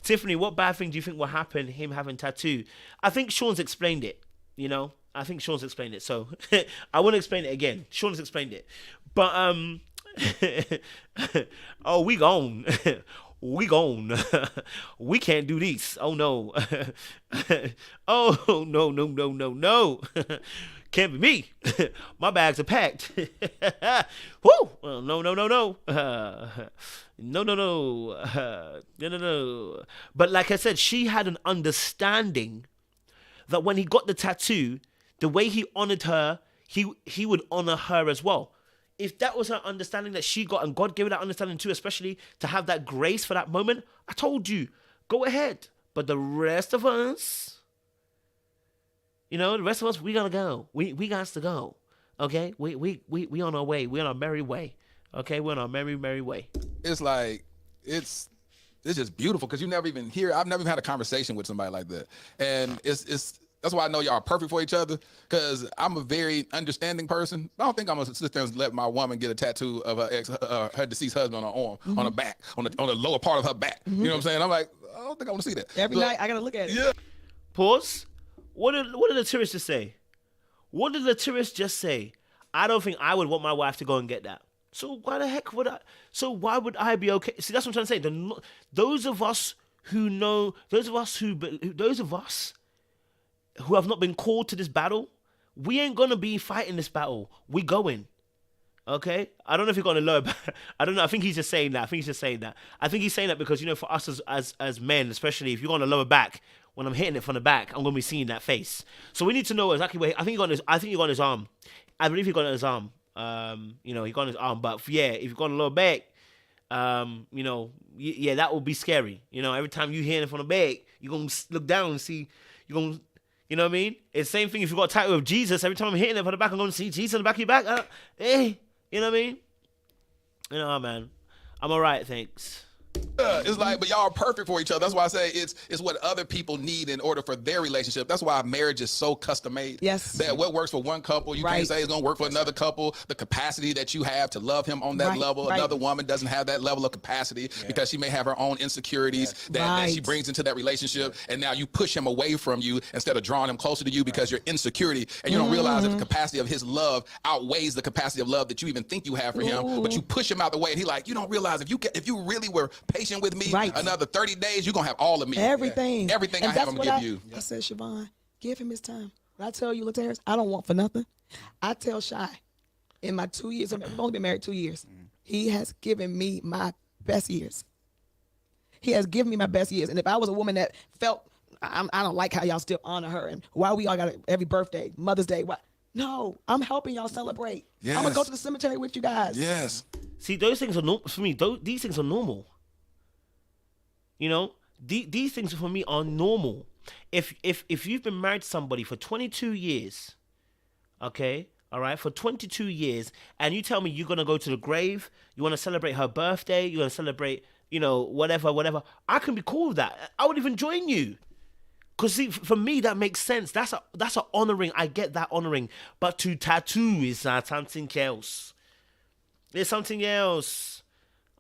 Tiffany, what bad thing do you think will happen? Him having tattoo? I think Sean's explained it. You know, I think Sean's explained it. So I won't explain it again. Sean's explained it. But oh, we gone. We gone. We can't do this. Oh no. Oh no. Can't be me. My bags are packed. Woo! Well, no. No. But like I said, she had an understanding that when he got the tattoo, the way he honored her, he would honor her as well. If that was her understanding that she got, and God gave her that understanding too, especially to have that grace for that moment, I told you, go ahead. But the rest of us, we gotta go. We got to go. Okay? We on our way. We on our merry way. Okay? We're on our merry way. It's like, it's just beautiful because I've never even had a conversation with somebody like that. And it's that's why I know y'all are perfect for each other, because I'm a very understanding person. I don't think I'm gonna sit there and let my woman get a tattoo of her deceased husband on her arm, on her back, on the lower part of her back. You know what I'm saying? I'm like, I don't think I want to see that. Every night I gotta look at it. Yeah. Pause. What did the tourist just say? What did the tourist just say? I don't think I would want my wife to go and get that. So why the heck would I? So why would I be okay? See, that's what I'm trying to say. Those of us who have not been called to this battle, we ain't gonna be fighting this battle. We going. Okay? I don't know if you're gonna lower back. I don't know. I think he's just saying that. I think he's saying that because, for us as men, especially if you're on the lower back, when I'm hitting it from the back, I'm gonna be seeing that face. So we need to know exactly where. I think he got on his arm. I believe he got on his arm. He got on his arm. But yeah, if you got on the lower back, that would be scary. Every time you hit it from the back, you're gonna look down and see. You're gonna. You know what I mean? It's the same thing if you got a title of Jesus. Every time I'm hitting it from the back, I'm going to see Jesus in the back of your back. You know what I mean? Man. I'm all right, thanks. Yeah, it's like, but y'all are perfect for each other. That's why I say it's what other people need in order for their relationship. That's why marriage is so custom made. Yes. That what works for one couple, you Right. can't say it's gonna work for another couple. The capacity that you have to love him on that Right, level, right. another woman doesn't have that level of capacity because she may have her own insecurities that she Right. brings into that relationship, and now you push him away from you instead of drawing him closer to you because your insecurity, and you don't realize that the capacity of his love outweighs the capacity of love that you even think you have for him. But you push him out the way, and he like, you don't realize if you really were patient with me, Right. another 30 days, you're gonna have all of me. Everything. Everything And I have, that's I'm what gonna give you. I said, Siobhan, give him his time. When I tell you, Lateris, I don't want for nothing. I tell Shy, in my 2 years, we've only been married 2 years, he has given me my best years. He has given me my best years. And if I was a woman that felt, I don't like how y'all still honor her, and why we all got every birthday, Mother's Day, what? No, I'm helping y'all celebrate. I'm going to go Yes. to the cemetery with you guys. Yes. See, those things are normal for me. These things are normal. You know, these things for me are normal. If you've been married to somebody for 22 years, okay, all right, for 22 years, and you tell me you're gonna go to the grave, you want to celebrate her birthday, you want to celebrate, you know, whatever, I can be cool with that. I would even join you. Cause see, for me that makes sense. That's a honoring. I get that honoring. But to tattoo is something else. There's something else.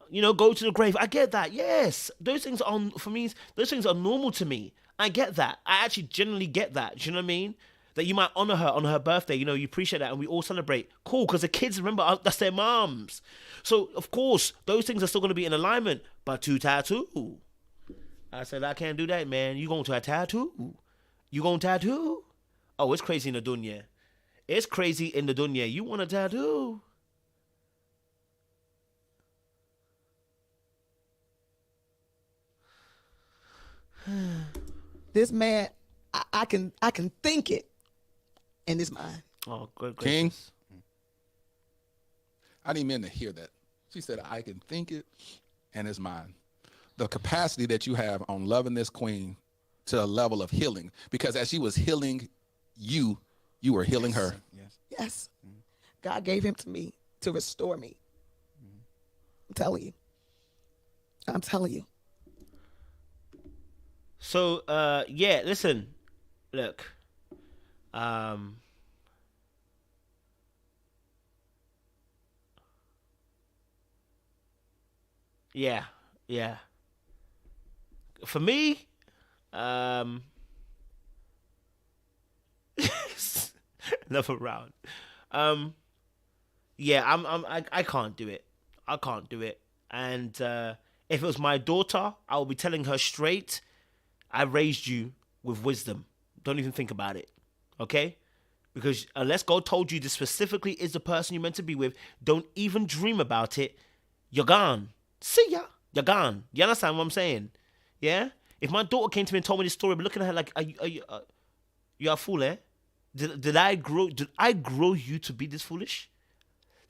You know, go to the grave. I get that. Yes, those things are for me. Those things are normal to me. I get that. I actually genuinely get that. Do you know what I mean? That you might honor her on her birthday. You know, you appreciate that, and we all celebrate. Cool, because the kids remember that's their moms. So of course, those things are still going to be in alignment. But to tattoo, I said I can't do that, man. You going to a tattoo? You going to tattoo? Oh, it's crazy in the dunya. It's crazy in the dunya. You want a tattoo? This man, I can think it, and it's mine. Oh, good King? gracious. I didn't mean to hear that. She said, I can think it, and it's mine. The capacity that you have on loving this queen to a level of healing, because as she was healing you, you were healing her. Yes. Yes. God gave him to me to restore me. I'm telling you. I'm telling you. So, yeah, listen, look, yeah. For me, another round. Yeah, I can't do it. I can't do it. And if it was my daughter, I would be telling her straight, I raised you with wisdom. Don't even think about it. Okay? Because unless God told you this specifically is the person you're meant to be with, don't even dream about it. You're gone. See ya. You're gone. You understand what I'm saying? Yeah? If my daughter came to me and told me this story, I'd be looking at her like, you're a fool, eh? Did I grow you to be this foolish?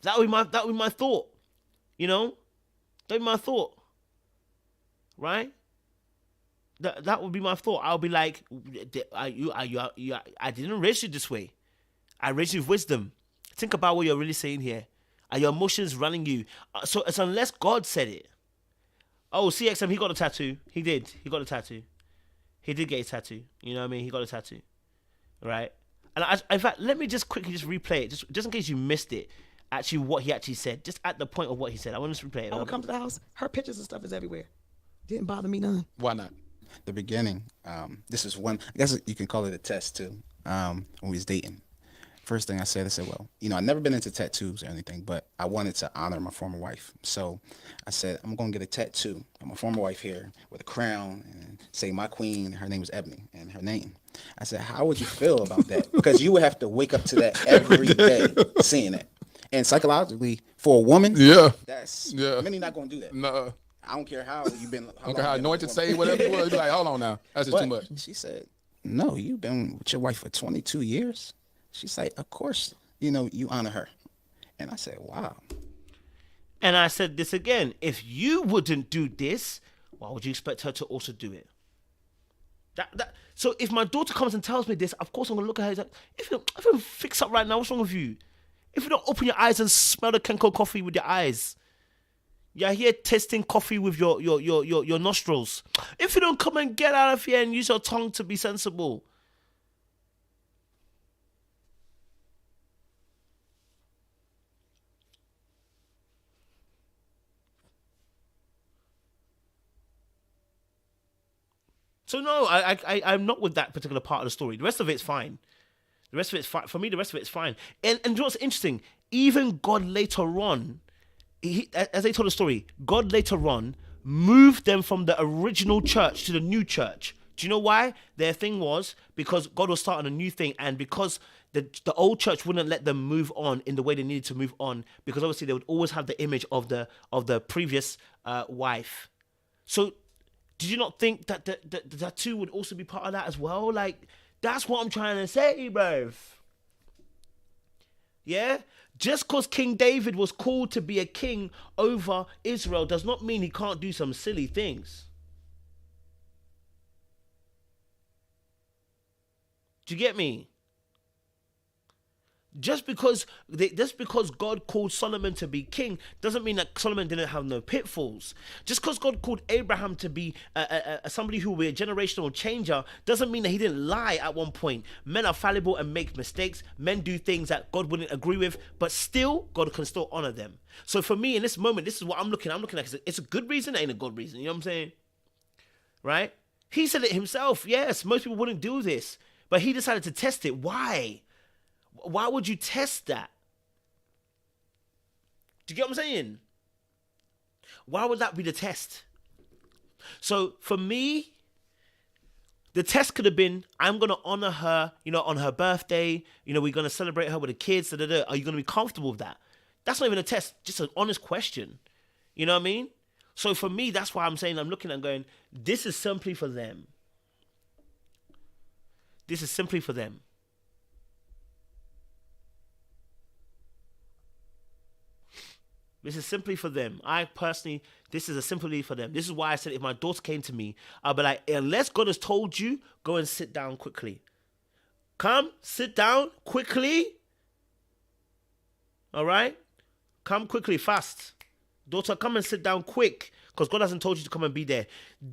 That would be my thought. You know? That would be my thought. Right? That would be my thought. I'll be like, I didn't raise you this way. I raised you with wisdom. Think about what you're really saying here. Are your emotions running you? So it's unless God said it. Oh, CXM, he got a tattoo. He did. He got a tattoo. He did get a tattoo. You know what I mean? He got a tattoo. Right? And in fact, let me just quickly just replay it, just in case you missed it. Actually, what he actually said, just at the point of what he said. I want to replay it. I would come to the house. Her pictures and stuff is everywhere. Didn't bother me none. Why not? The beginning, this is one, I guess you can call it a test too. When we was dating, first thing I said, well, you know, I've never been into tattoos or anything, but I wanted to honor my former wife. So I said, I'm going to get a tattoo of my former wife here with a crown and say my queen, her name was Ebony, and her name. I said, how would you feel about that? Because you would have to wake up to that every day seeing it. And psychologically, for a woman, many not going to do that. No. I don't care how you've been. Okay, how anointed, say whatever you was. Be like, hold on now. That's just too much. She said, no, you've been with your wife for 22 years. She's like, of course, you know, you honor her. And I said, wow. And I said this again. If you wouldn't do this, why would you expect her to also do it? So if my daughter comes and tells me this, of course I'm going to look at her and like, if you don't fix up right now, what's wrong with you? If you don't open your eyes and smell the Kenko coffee with your eyes, You're here tasting coffee with your nostrils. If you don't come and get out of here and use your tongue to be sensible. So no, I'm not with that particular part of the story. The rest of it's fine. The rest of it's fine. For me, the rest of it's fine. And you know what's interesting? Even God later on, as they told the story, God later on moved them from the original church to the new church. Do you know why? Their thing was because God was starting a new thing, and because the old church wouldn't let them move on in the way they needed to move on, because obviously they would always have the image of the previous wife. So did you not think that that too would also be part of that as well? Like, that's what I'm trying to say, bro. Yeah? Just because King David was called to be a king over Israel does not mean he can't do some silly things. Do you get me? Just because God called Solomon to be king doesn't mean that Solomon didn't have no pitfalls. Just because God called Abraham to be somebody who will be a generational changer doesn't mean that he didn't lie at one point. Men are fallible and make mistakes. Men do things that God wouldn't agree with, but still, God can still honor them. So for me, in this moment, this is what I'm looking at. It's a good reason, it ain't a good reason. You know what I'm saying? Right? He said it himself. Yes, most people wouldn't do this, but he decided to test it. Why? Why would you test that? Do you get what I'm saying? Why would that be the test? So for me, the test could have been, I'm going to honor her, on her birthday. We're going to celebrate her with the kids. Are you going to be comfortable with that? That's not even a test, just an honest question. You know what I mean? So for me, that's why I'm saying, I'm looking and going, this is simply for them. This is simply for them. This is simply for them. This is simply for them. This is why I said if my daughter came to me, I'll be like, unless God has told you, go and sit down quickly. Come, sit down quickly. All right? Come quickly, fast. Daughter, come and sit down quick, because God hasn't told you to come and be there.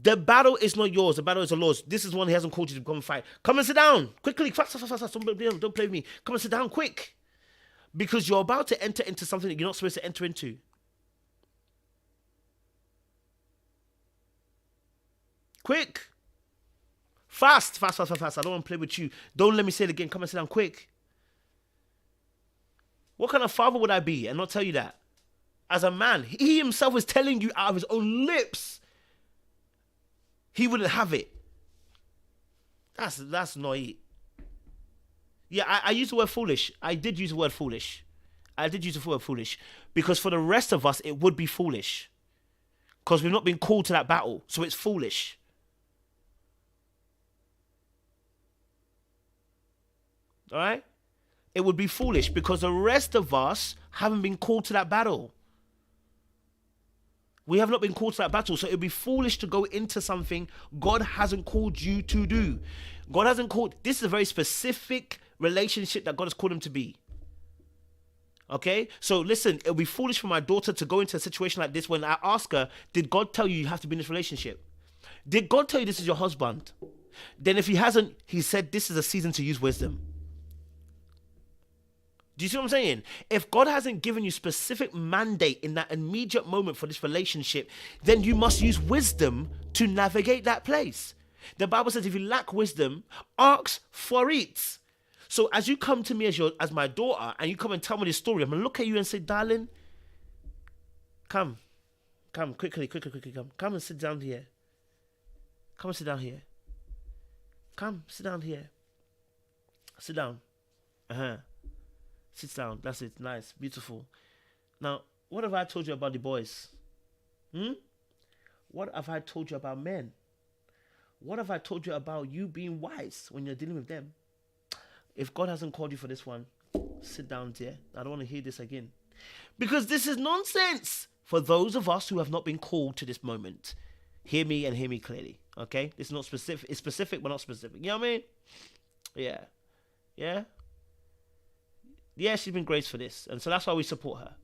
The battle is not yours. The battle is the Lord's. This is one he hasn't called you to come and fight. Come and sit down quickly, fast. Don't play with me. Come and sit down quick. Because you're about to enter into something that you're not supposed to enter into. Quick. Fast. I don't want to play with you. Don't let me say it again. Come and sit down quick. What kind of father would I be and not tell you that? As a man, he himself is telling you out of his own lips he wouldn't have it. That's not it. Yeah, I used the word foolish. I did use the word foolish. Because for the rest of us, it would be foolish. Because we've not been called to that battle. So it's foolish. All right? It would be foolish because the rest of us haven't been called to that battle. We have not been called to that battle. So it would be foolish to go into something God hasn't called you to do. God hasn't called... This is a very specific relationship that God has called him to be. Okay? So listen, it'll be foolish for my daughter to go into a situation like this when I ask her, did God tell you have to be in this relationship? Did God tell you this is your husband? Then if he hasn't, he said this is a season to use wisdom. Do you see what I'm saying? If God hasn't given you specific mandate in that immediate moment for this relationship, then you must use wisdom to navigate that place. The Bible says if you lack wisdom, ask for it. So as you come to me as my daughter and you come and tell me this story, I'm going to look at you and say, darling, come quickly, come and sit down here. Come and sit down here. Come, sit down here. Sit down. Sit down. That's it. Nice. Beautiful. Now, what have I told you about the boys? What have I told you about men? What have I told you about you being wise when you're dealing with them? If God hasn't called you for this one, sit down there. I don't want to hear this again. Because this is nonsense for those of us who have not been called to this moment. Hear me and hear me clearly. Okay? It's not specific. It's specific, but not specific. You know what I mean? Yeah. Yeah? Yeah, she's been graced for this. And so that's why we support her.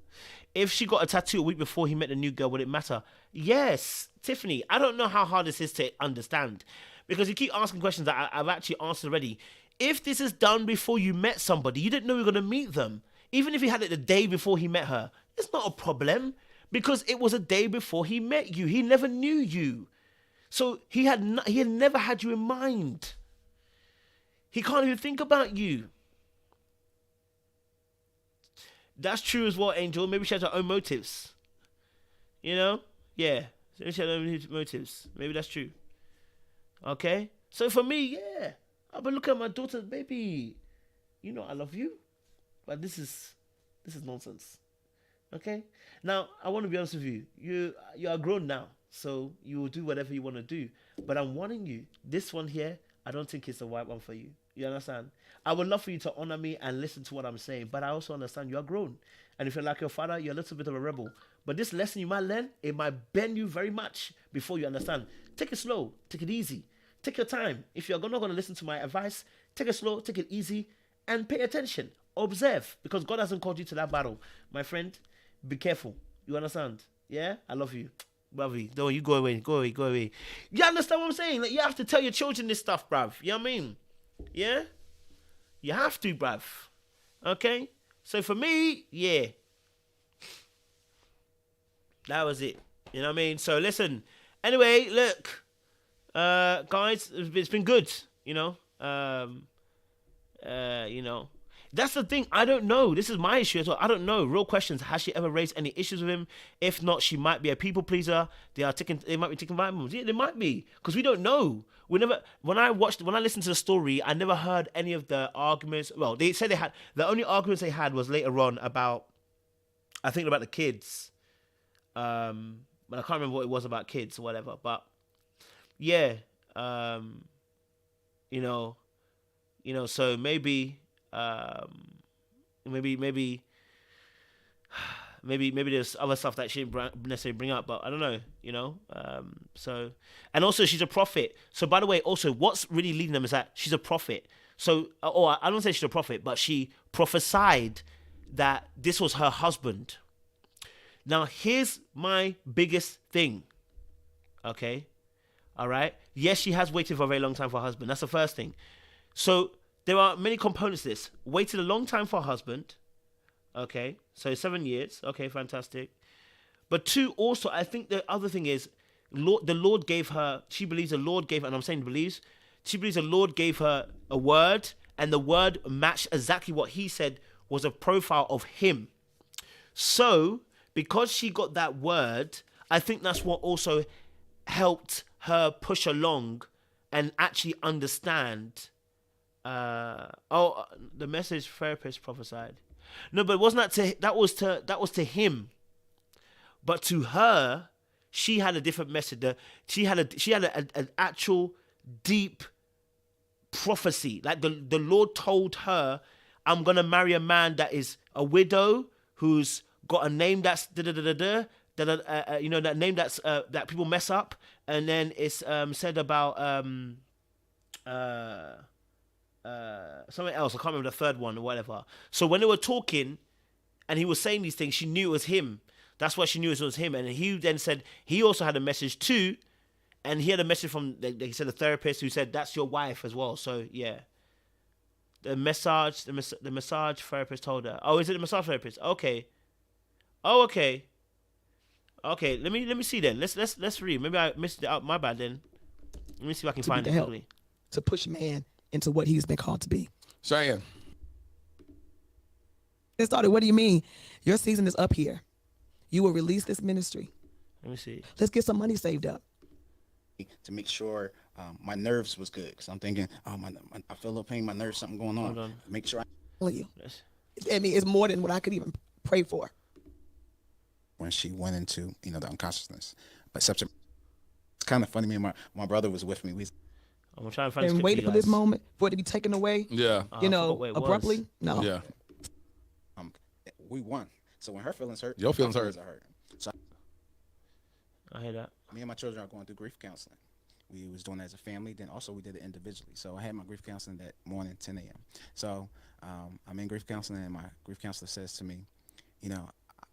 If she got a tattoo a week before he met the new girl, would it matter? Yes, Tiffany. I don't know how hard this is to understand because you keep asking questions that I've actually answered already. If this is done before you met somebody, you didn't know you were going to meet them. Even if he had it the day before he met her, it's not a problem because it was a day before he met you. He never knew you. So he had never had you in mind. He can't even think about you. That's true as well, Angel. Maybe she has her own motives. You know? Yeah. Maybe she has her own motives. Maybe that's true. Okay? So for me, yeah. I've been looking at my daughter, baby. You know I love you. But this is nonsense. Okay? Now, I want to be honest with you. You are grown now. So you will do whatever you want to do. But I'm warning you. This one here, I don't think it's the right one for you. You understand? I would love for you to honor me and listen to what I'm saying, but I also understand you are grown. And if you're like your father, you're a little bit of a rebel. But this lesson you might learn, it might bend you very much before you understand. Take it slow. Take it easy. Take your time. If you're not going to listen to my advice, take it slow, take it easy, and pay attention. Observe, because God hasn't called you to that battle. My friend, be careful. You understand? Yeah? I love you. Love you. Don't you go away. Go away. Go away. You understand what I'm saying? Like, you have to tell your children this stuff, bruv. You know what I mean? Yeah? You have to, bruv. Okay? So for me, yeah. That was it. You know what I mean? So listen. Anyway, look. Guys, it's been good. You know? You know. That's the thing. I don't know. This is my issue as well. I don't know. Real questions. Has she ever raised any issues with him? If not, she might be a people pleaser. They might be taking vitamins. Yeah, they might be. Because we don't know. When I listened to the story, I never heard any of the arguments. Well, they said the only arguments they had was later on about the kids. But I can't remember what it was about kids or whatever. But yeah, you know, so maybe there's other stuff that she didn't necessarily bring up, but I don't know, you know. So, and also she's a prophet. So by the way, also what's really leading them is that she's a prophet. So, I don't say she's a prophet, but she prophesied that this was her husband. Now, here's my biggest thing. Okay, all right. Yes, she has waited for a very long time for her husband. That's the first thing. So there are many components to this. Waited a long time for her husband. Okay, so 7 years. Okay, fantastic. But two, also, I think the other thing is, the Lord gave her, she believes the Lord gave, and I'm saying believes, she believes the Lord gave her a word, and the word matched exactly what he said was a profile of him. So, because she got that word, I think that's what also helped her push along and actually understand. The message therapist prophesied. No, but wasn't that was to him. But to her, she had a different message. She had an actual deep prophecy. Like the Lord told her, "I'm gonna marry a man that is a widow who's got a name that's that name that's that people mess up." And then it's said about something else. I can't remember the third one or whatever. So when they were talking and he was saying these things, she knew it was him. That's why she knew it was him. And he then said he also had a message too. And he had a message from, he said, a therapist who said, that's your wife as well. So yeah. The massage therapist told her. Oh, is it the massage therapist? Okay. Oh, okay. Okay, let me see then. Let's read. Maybe I missed it out. My bad then. Let me see if I can find it quickly. To push man into what he's been called to be. Cheyenne. It started. What do you mean? Your season is up here. You will release this ministry. Let me see. Let's get some money saved up. To make sure my nerves was good. Because I'm thinking, I feel a little pain in my nerves, something going on. Hold on. Make sure I mean, it's more than what I could even pray for. when she went into, the unconsciousness. But September, it's kind of funny. Me and my brother was with me. I'm gonna try and find. And waited for this moment for it to be taken away. Yeah. Abruptly. No. Yeah. We won. So when her feelings hurt, your feelings hurt. So I hear that. Me and my children are going through grief counseling. We was doing it as a family. Then also we did it individually. So I had my grief counseling that morning, 10 a.m. So I'm in grief counseling, and my grief counselor says to me,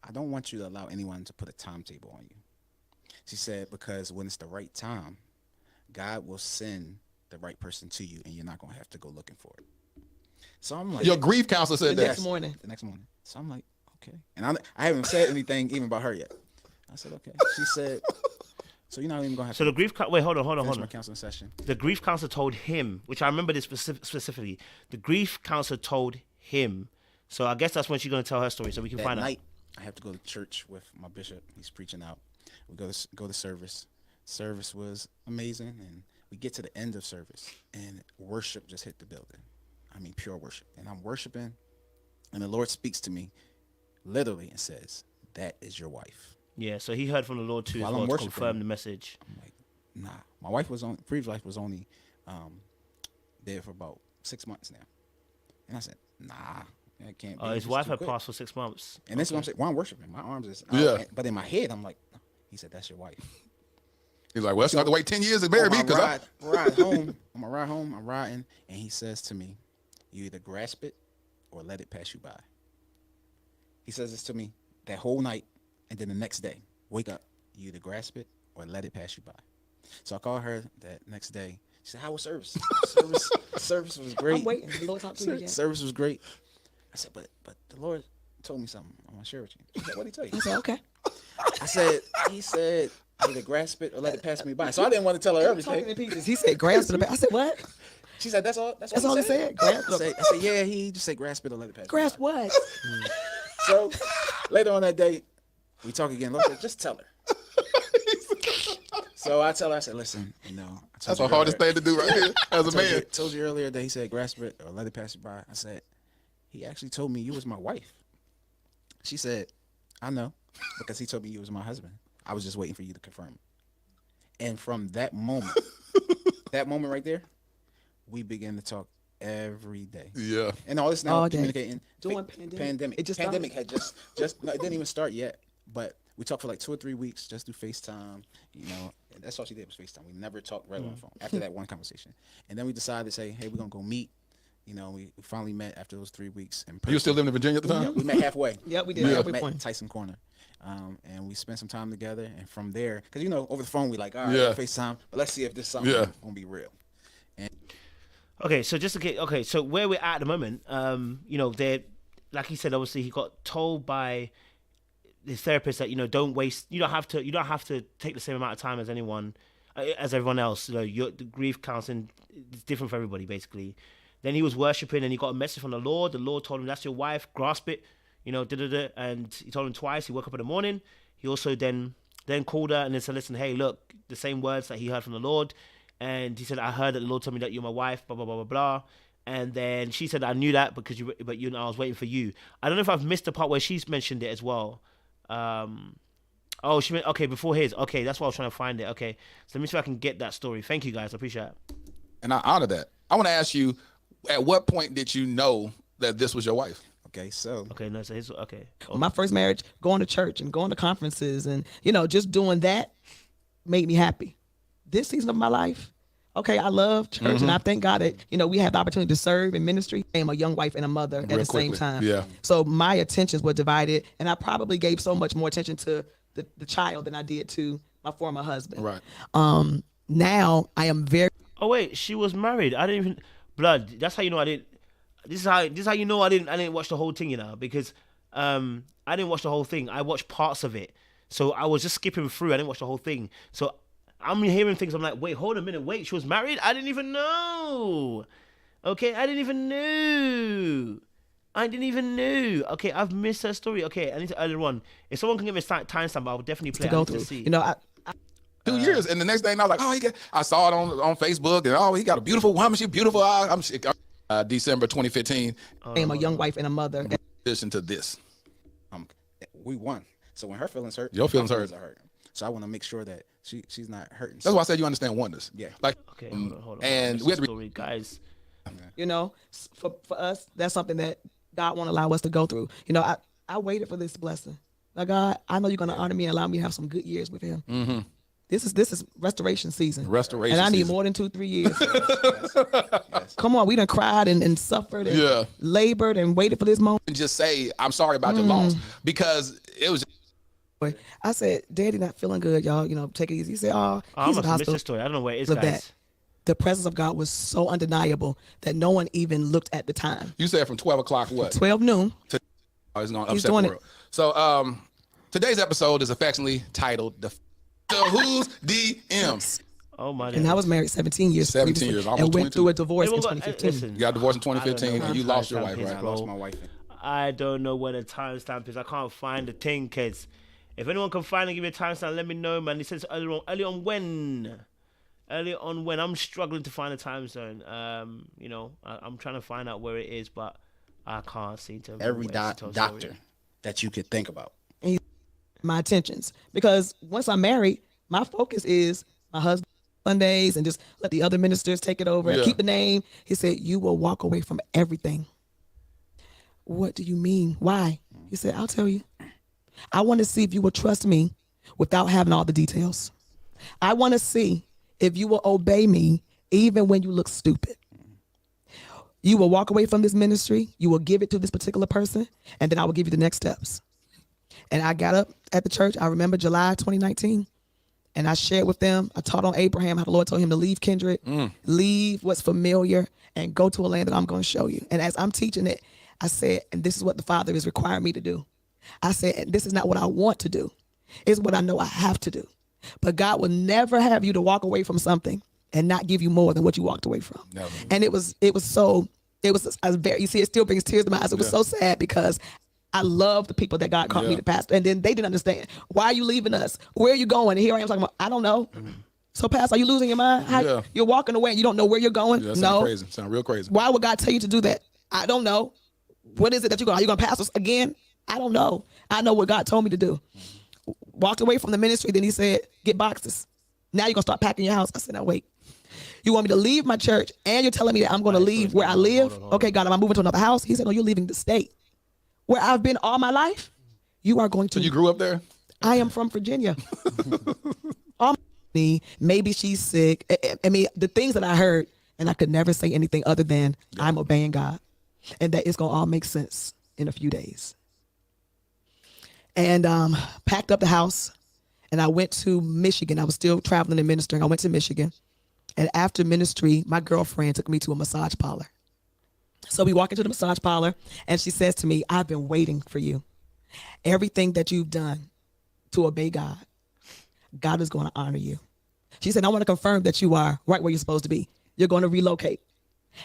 I don't want you to allow anyone to put a timetable on you. She said, because when it's the right time, God will send the right person to you, and you're not going to have to go looking for it. So I'm like, Your grief counselor said The that. next morning. the next morning. So I'm like, okay. And I haven't said anything even about her yet. I said, okay. She said, so you're not even going to have So to the grief. Wait, hold on. finish my counseling session. The grief counselor told him, which I remember this specifically. The grief counselor told him. So I guess that's when she's going to tell her story, so we can That find night, I have to go to church with my bishop. He's preaching out. We go to service. Service was amazing, and we get to the end of service, and worship just hit the building. I mean, pure worship. And I'm worshiping, and the Lord speaks to me literally and says, "That is your wife." out. Yeah, so he heard from the Lord too as While I'm well to worshiping. confirm the message. I'm like, nah. My wife was on previous wife was only there for about 6 months now, and I said, nah. That can't be. His It's wife too had quick. passed for 6 months. And that's what I'm saying. While I'm worshiping, my arms is out. Yeah. But in my head, I'm like, he said, "That's your wife." He's like, well, she have to wait 10 years to marry me On because my ride home, on my ride home, I'm riding, and he says to me, "You either grasp it or let it pass you by." He says this to me that whole night, and then the next day, wake up, you either grasp it or let it pass you by. So I called her that next day. She said, "How was service?" Service was great. I'm waiting. The Lord talk to me again. Service was great. I said, but the Lord told me something. I want to share with you. She said, "What did he tell you?" I said, okay. He said, "Either grasp it or let it pass me by." So I didn't want to tell her Talking everything. in pieces. He said, grasp it. I said, what? She said, "That's all. That's all he said. Grasp I said, "Yeah." He just said, "Grasp it or let it pass." Grasp me by." what? So later on that day, we talk again. Lord said, "Just tell her." So I tell her, I said, "Listen, you know, I told that's you the hardest earlier- thing to do right here as a man. Told you earlier that he said, grasp it or let it pass you by." I said, "He actually told me you was my wife." She said, "I know, because he told me you was my husband. I was just waiting for you to confirm it." And from that moment right there, we began to talk every day. Yeah. And all this now All day. communicating. During pandemic. It just pandemic had just no, it didn't even start yet. But we talked for like 2 or 3 weeks just through FaceTime. You know, and that's all she did was FaceTime. We never talked right on the phone after that one conversation. And then we decided to say, "Hey, we're gonna go meet." You know, we finally met after those 3 weeks. In You were still living in Virginia at the Yeah, time? we met halfway. Yeah, we did. We Halfway met point. Tyson Corner. And we spent some time together. And from there, because, you know, over the phone, we like, all right, Yeah. FaceTime. But let's see if this something Yeah. gonna be real. Okay, so just to get so where we're at the moment, you know, they, like he said, obviously he got told by his therapist that, you know, don't have to take the same amount of time as everyone else. You know, the grief counseling is different for everybody, basically. Then he was worshiping and he got a message from the Lord. The Lord told him, "That's your wife, grasp it," you know, and he told him twice. He woke up in the morning. He also then called her and then said, "Listen, hey, look, the same words that he heard from the Lord." And he said, "I heard that the Lord told me that you're my wife, blah, blah, blah, blah, blah." And then she said, "I knew that because I was waiting for you." I don't know if I've missed the part where she's mentioned it as well. She meant, okay, before his. Okay, that's why I was trying to find it. Okay, so let me see if I can get that story. Thank you, guys. I appreciate it. And I honor that. I want to ask you, at what point did you know that this was your wife? Okay, so Okay, no, so his, okay. My first marriage, going to church and going to conferences and, you know, just doing that made me happy. This season of my life, okay, I love church and I thank God that, you know, we have the opportunity to serve in ministry. I am a young wife and a mother at the same quickly. time. Yeah. So my attentions were divided and I probably gave so much more attention to the child than I did to my former husband. Right. Now I am very Oh wait, she was married. I didn't even blood. That's how you know I didn't. This is how you know I didn't watch the whole thing. You know, because I didn't watch the whole thing. I watched parts of it, so I was just skipping through. I didn't watch the whole thing. So I'm hearing things. I'm like, wait, hold a minute. Wait, she was married. I didn't even know. Okay, I didn't even know. Okay, I've missed her story. Okay, I need to earlier on. If someone can give me a timestamp, I'll definitely play. to go I need through. to see. You know, 2 years, and the next thing I was like, "Oh, I saw it on Facebook, and he got a beautiful woman. She's beautiful." I'm December 2015. I am a young wife and a mother. In addition to this, we won. So when her feelings hurt, Your feelings my hurt. are hurt. So I want to make sure that she's not hurting. that's why I said you understand oneness. Yeah. Like, Okay, hold on. and we had to be story, guys. You know, for us, that's something that God won't allow us to go through. You know, I waited for this blessing. Now, God, I know you're going to honor me and allow me to have some good years with him. This is restoration season. Restoration and I need season. more than 2-3 years. Yes. Come on, we done cried and suffered and Yeah. labored and waited for this moment. And just say, I'm sorry about your loss, because it was. I said, Daddy not feeling good, y'all. You know, take it easy. He said, oh, I he's must in the have missed hospital. the story. I don't know where it is, Look guys. back. The presence of God was so undeniable that no one even looked at the time. You said from 12 o'clock what? 12 noon. Oh, it's going to He's upset doing the it. world. So today's episode is affectionately titled So Who's DMs? Oh my And I was married 17 years. 17 previously years, almost and went 22. through a divorce in Everyone got- 2015. listen, You got divorced in I don't 2015 know and you when lost your timestamp wife, is, right? I bro. lost my wife. I don't know where the timestamp is. I can't find the thing, kids. If anyone can find and give me a timestamp, let me know, man. It says early on when. Early on when. I'm struggling to find a time zone. You know, I'm trying to find out where it is, but I can't seem to. Every where it's told doctor story. that you could think about. My attentions. Because once I'm married, my focus is my husband Sundays and just let the other ministers take it over and Yeah. keep the name. He said, you will walk away from everything. What do you mean? Why? He said, I'll tell you. I want to see if you will trust me without having all the details. I want to see if you will obey me even when you look stupid. You will walk away from this ministry. You will give it to this particular person, and then I will give you the next steps. And I got up at the church. I remember July 2019, and I shared with them. I taught on Abraham, how the Lord told him to leave kindred, leave what's familiar, and go to a land that I'm going to show you. And as I'm teaching it, I said, and this is what the Father is requiring me to do. I said, and this is not what I want to do. It's what I know I have to do. But God will never have you to walk away from something and not give you more than what you walked away from. Never. And it was a very, you see, it still brings tears to my eyes. It was so sad because I love the people that God called me Yeah. to pastor. And then they didn't understand. Why are you leaving us? Where are you going? And here I am talking about, I don't know. So pastor, are you losing your mind? How, Yeah. You're walking away and you don't know where you're going? Yeah, that No. sound crazy. Sound real crazy. Why would God tell you to do that? I don't know. What is it that you're going to, are you going to pastor us again? I don't know. I know what God told me to do. Walked away from the ministry. Then he said, get boxes. Now you're going to start packing your house. I said, now wait. You want me to leave my church and you're telling me that I'm going to leave where I live? Okay, God, am I moving to another house? He said, no, you're leaving the state. Where I've been all my life, you are going to. So you grew up there? I am from Virginia. Maybe she's sick. I mean, the things that I heard, and I could never say anything other than I'm obeying God, and that it's gonna all make sense in a few days. And packed up the house, and I went to Michigan. I was still traveling and ministering. I went to Michigan, and after ministry, my girlfriend took me to a massage parlor. So we walk into the massage parlor, and she says to me, "I've been waiting for you. Everything that you've done to obey God, God is going to honor you." She said, "I want to confirm that you are right where you're supposed to be. You're going to relocate.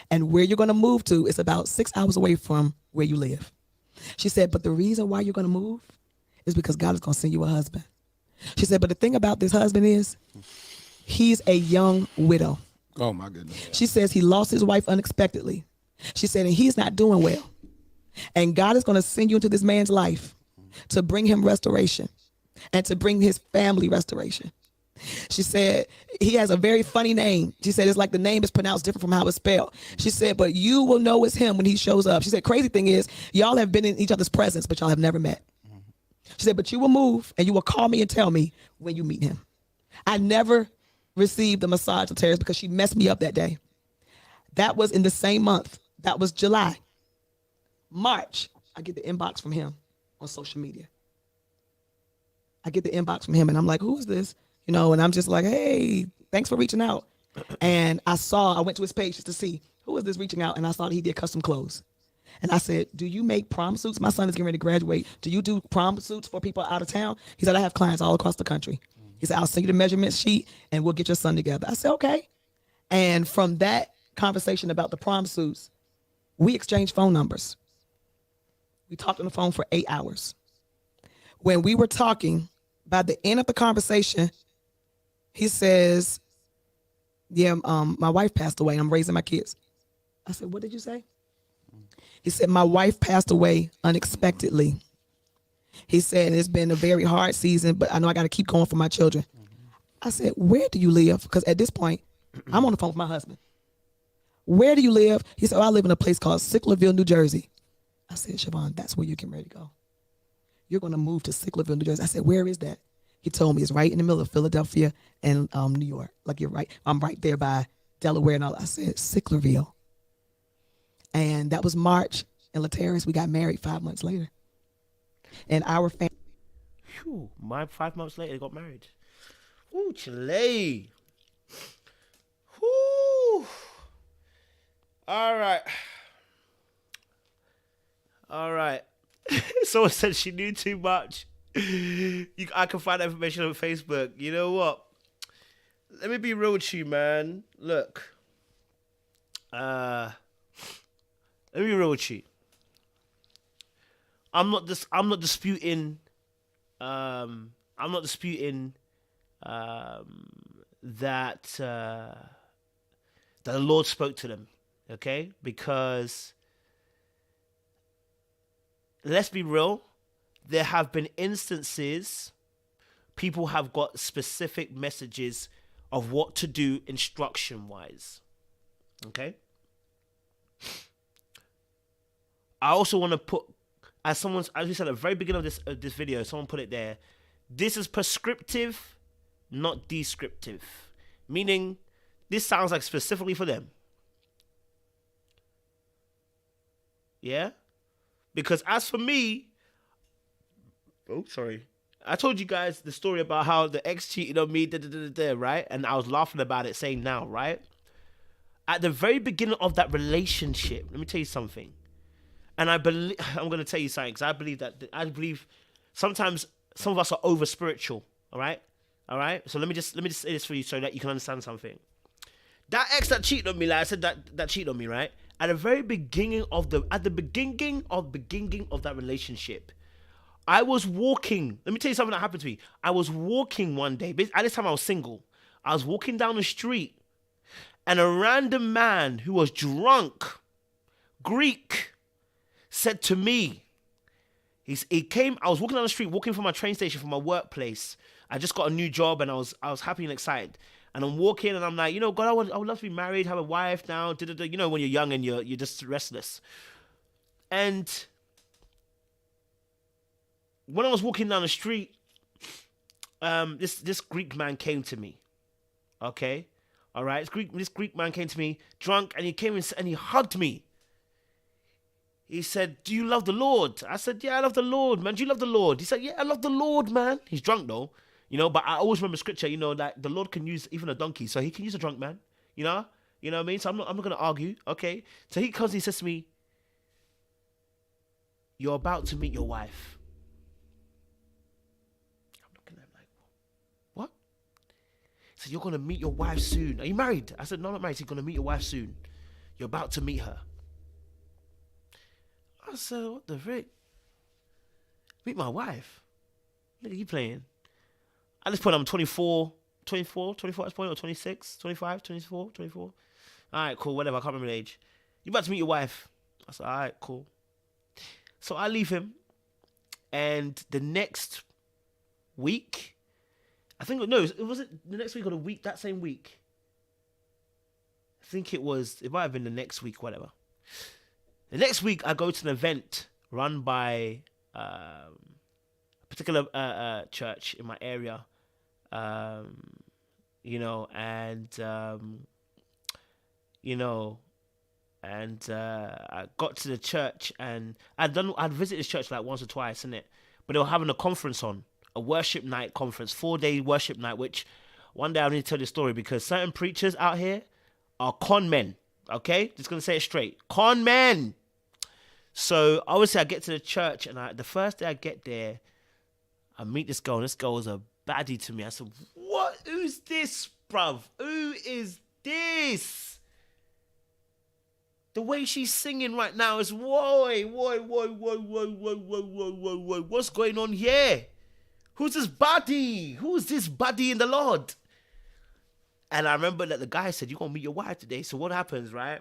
And where you're going to move to is about 6 hours away from where you live." She said, "But the reason why you're going to move is because God is going to send you a husband." She said, "But the thing about this husband is he's a young widow." Oh my goodness. She says he lost his wife unexpectedly. She said, and he's not doing well. And God is going to send you into this man's life to bring him restoration and to bring his family restoration. She said, he has a very funny name. She said, it's like the name is pronounced different from how it's spelled. She said, but you will know it's him when he shows up. She said, crazy thing is, y'all have been in each other's presence, but y'all have never met. She said, but you will move and you will call me and tell me when you meet him. I never received the massage of tears because she messed me up that day. That was in the same month. That was July. March, I get the inbox from him on social media. I get the inbox from him and I'm like, who is this? You know, and I'm just like, hey, thanks for reaching out. And I went to his page just to see who is this reaching out. And I saw that he did custom clothes. And I said, do you make prom suits? My son is getting ready to graduate. Do you do prom suits for people out of town? He said, I have clients all across the country. He said, I'll send you the measurement sheet and we'll get your son together. I said, okay. And from that conversation about the prom suits, we exchanged phone numbers. We talked on the phone for 8 hours. When we were talking, by the end of the conversation, he says, yeah, my wife passed away and I'm raising my kids. I said, what did you say? He said, my wife passed away unexpectedly. He said, it's been a very hard season, but I know I got to keep going for my children. I said, where do you live? Because at this point, I'm on the phone with my husband. Where do you live? He said, I live in a place called Sicklerville, New Jersey. I said, Siobhan, that's where you're getting ready to go. You're going to move to Sicklerville, New Jersey. I said, where is that? He told me it's right in the middle of Philadelphia and New York. Like, you're right. I'm right there by Delaware and all. I said, Sicklerville. And that was March. And Laterris, we got married 5 months later. And our family. Phew, 5 months later, they got married. Ooh, Chile. Whoo. All right. Someone said she knew too much. I can find that information on Facebook. You know what? Let me be real with you, man. Look. Let me be real with you. I'm not disputing that the Lord spoke to them, okay? Because let's be real, there have been instances people have got specific messages of what to do instruction-wise, okay? I also want to put, as we said at the very beginning of this video, someone put it there, this is prescriptive, not descriptive. Meaning, this sounds like specifically for them. Yeah? Because as for me, I told you guys the story about how the ex cheated on me, right? And I was laughing about it, saying now, right? At the very beginning of that relationship, let me tell you something. And I'm going to tell you something, because I believe sometimes some of us are over spiritual, all right? So let me just say this for you so that you can understand something. That ex that cheated on me, like I said, that cheated on me, right? At the beginning of that relationship, I was walking. Let me tell you something that happened to me. I was walking one day. At this time, I was single. I was walking down the street, and a random man who was drunk, Greek, said to me, he came. I was walking down the street, walking from my train station, from my workplace. I just got a new job, and I was happy and excited. And I'm walking, and I'm like, God, I would love to be married, have a wife now. You know, when you're young and you're just restless. And when I was walking down the street, this Greek man came to me. Okay, all right. This Greek man came to me, drunk, and he came and he hugged me. He said, "Do you love the Lord?" I said, "Yeah, I love the Lord, man. Do you love the Lord?" He said, "Yeah, I love the Lord, man." He's drunk though, but I always remember scripture, like the Lord can use even a donkey, so he can use a drunk man, you know what I mean? So I'm not gonna argue, okay? So he comes and he says to me, "You're about to meet your wife." I'm looking at him like, what? He said, "You're gonna meet your wife soon. Are you married?" I said, "No, I'm not married." He's gonna meet your wife soon. You're about to meet her. I said, "What the frick? Meet my wife? What are you playing?" At this point, I'm 24 at this point, or 26, 25, 24, 24. All right, cool, whatever. I can't remember the age. "You about to meet your wife?" I said, "All right, cool." So I leave him, and the next week, it wasn't the next week or the week, that same week. I think it might have been the next week, whatever. The next week, I go to an event run by a particular church in my area, I got to the church, and I'd visited this church like once or twice, innit? But they were having a conference a worship night conference, 4-day worship night, which one day I need to tell the story, because certain preachers out here are con men, okay? Just gonna say it straight. Con men! So obviously I get to the church, and the first day I get there, I meet this girl, and this girl was a baddie to me. I said, "What? Who's this, bruv? Who is this?" The way she's singing right now is, whoa, what's going on here? Who's this baddie? Who's this baddie in the Lord? And I remember that the guy said, "You're going to meet your wife today." So what happens, right?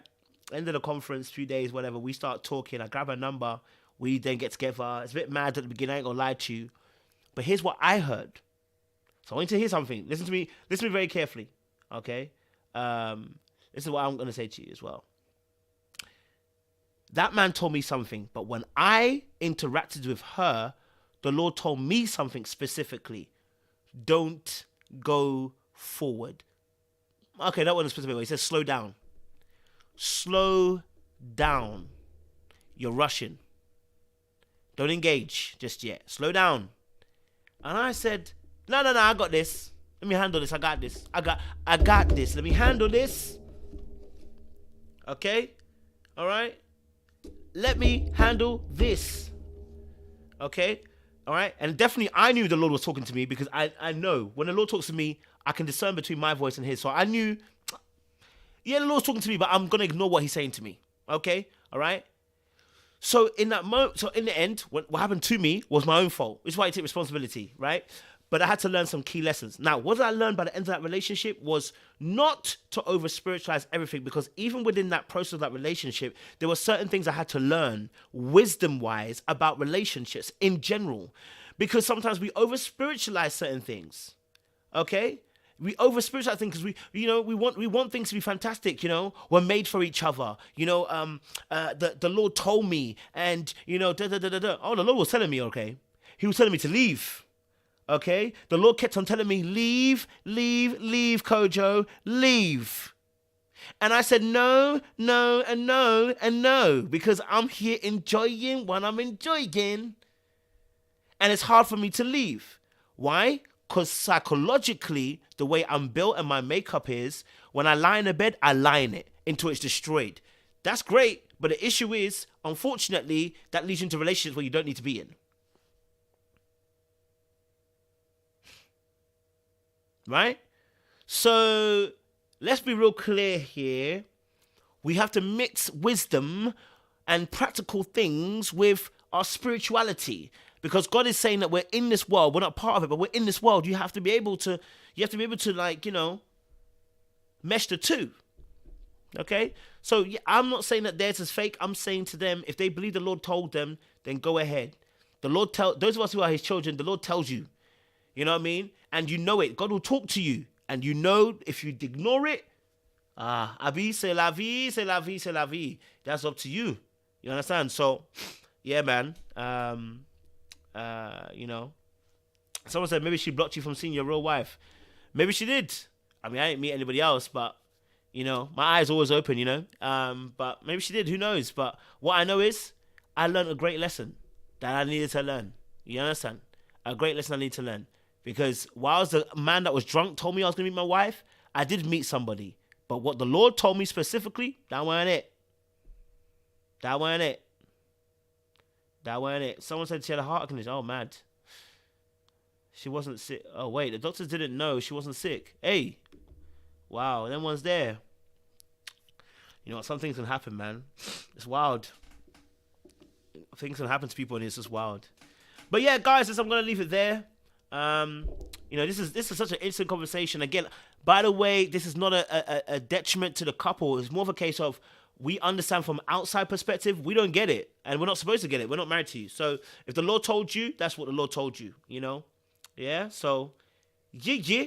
End of the conference, 2 days, whatever, we start talking. I grab her number. We then get together. It's a bit mad at the beginning. I ain't going to lie to you. But here's what I heard. So I want you to hear something. Listen to me very carefully, okay? This is what I'm going to say to you as well. That man told me something, but when I interacted with her, the Lord told me something specifically. don't go forward. Okay, that wasn't specific. He says slow down. Slow down. You're rushing. Don't engage just yet. Slow down. And I said, no, I got this. Let me handle this. I got this. I got this. Let me handle this. Okay? All right? Let me handle this. Okay? All right? And definitely I knew the Lord was talking to me because I know when the Lord talks to me, I can discern between my voice and his. So I knew, yeah, the Lord's talking to me, but I'm going to ignore what he's saying to me. Okay? All right? So in that moment, so in the end, what happened to me was my own fault. Which is why I take responsibility, right? But I had to learn some key lessons. Now, what did I learn by the end of that relationship was not to over spiritualize everything, because even within that process of that relationship, there were certain things I had to learn wisdom-wise about relationships in general, because sometimes we over spiritualize certain things. Okay? We over spiritualize things because we want things to be fantastic. We're made for each other. The Lord told me, and Oh, the Lord was telling me. Okay, He was telling me to leave. Okay, the Lord kept on telling me, leave, Kojo, leave. And I said no, and no, and no, because I'm here enjoying what I'm enjoying, and it's hard for me to leave. Why? Because psychologically, the way I'm built and my makeup is, when I lie in a bed, I lie in it until it's destroyed. That's great, but the issue is, unfortunately, that leads you into relationships where you don't need to be in. Right? So, let's be real clear here. We have to mix wisdom and practical things with our spirituality. Because God is saying that we're in this world, we're not part of it, but we're in this world. You have to be able to mesh the two. Okay? So I'm not saying that theirs is fake. I'm saying to them, if they believe the Lord told them, then go ahead. The Lord those of us who are his children, the Lord tells you. You know what I mean? And you know it. God will talk to you. And you know if you ignore it, Abi, c'est la vie, c'est la vie, c'est la vie. That's up to you. You understand? So, yeah, man. Someone said maybe she blocked you from seeing your real wife. Maybe she did. I mean, I didn't meet anybody else, but my eyes always open, but maybe she did. Who knows? But what I know is I learned a great lesson that I needed to learn. You understand? A great lesson I need to learn, because whilst the man that was drunk told me I was going to meet my wife, I did meet somebody. But what the Lord told me specifically, that weren't it. That weren't it. That weren't it. Someone said she had a heart condition. Oh, mad. She wasn't sick. Oh, wait. The doctors didn't know she wasn't sick. Hey. Wow. Them one's there. Some things can happen, man. It's wild. Things can happen to people and it's just wild. But yeah, guys, I'm going to leave it there. This is such an instant conversation. Again, by the way, this is not a detriment to the couple. It's more of a case of, we understand from outside perspective, we don't get it. And we're not supposed to get it. We're not married to you. So if the Lord told you, that's what the Lord told you, Yeah? So, yeah.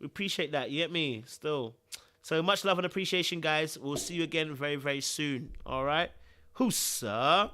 We appreciate that. You get me? Still. So much love and appreciation, guys. We'll see you again very, very soon. All right? Who's, sir?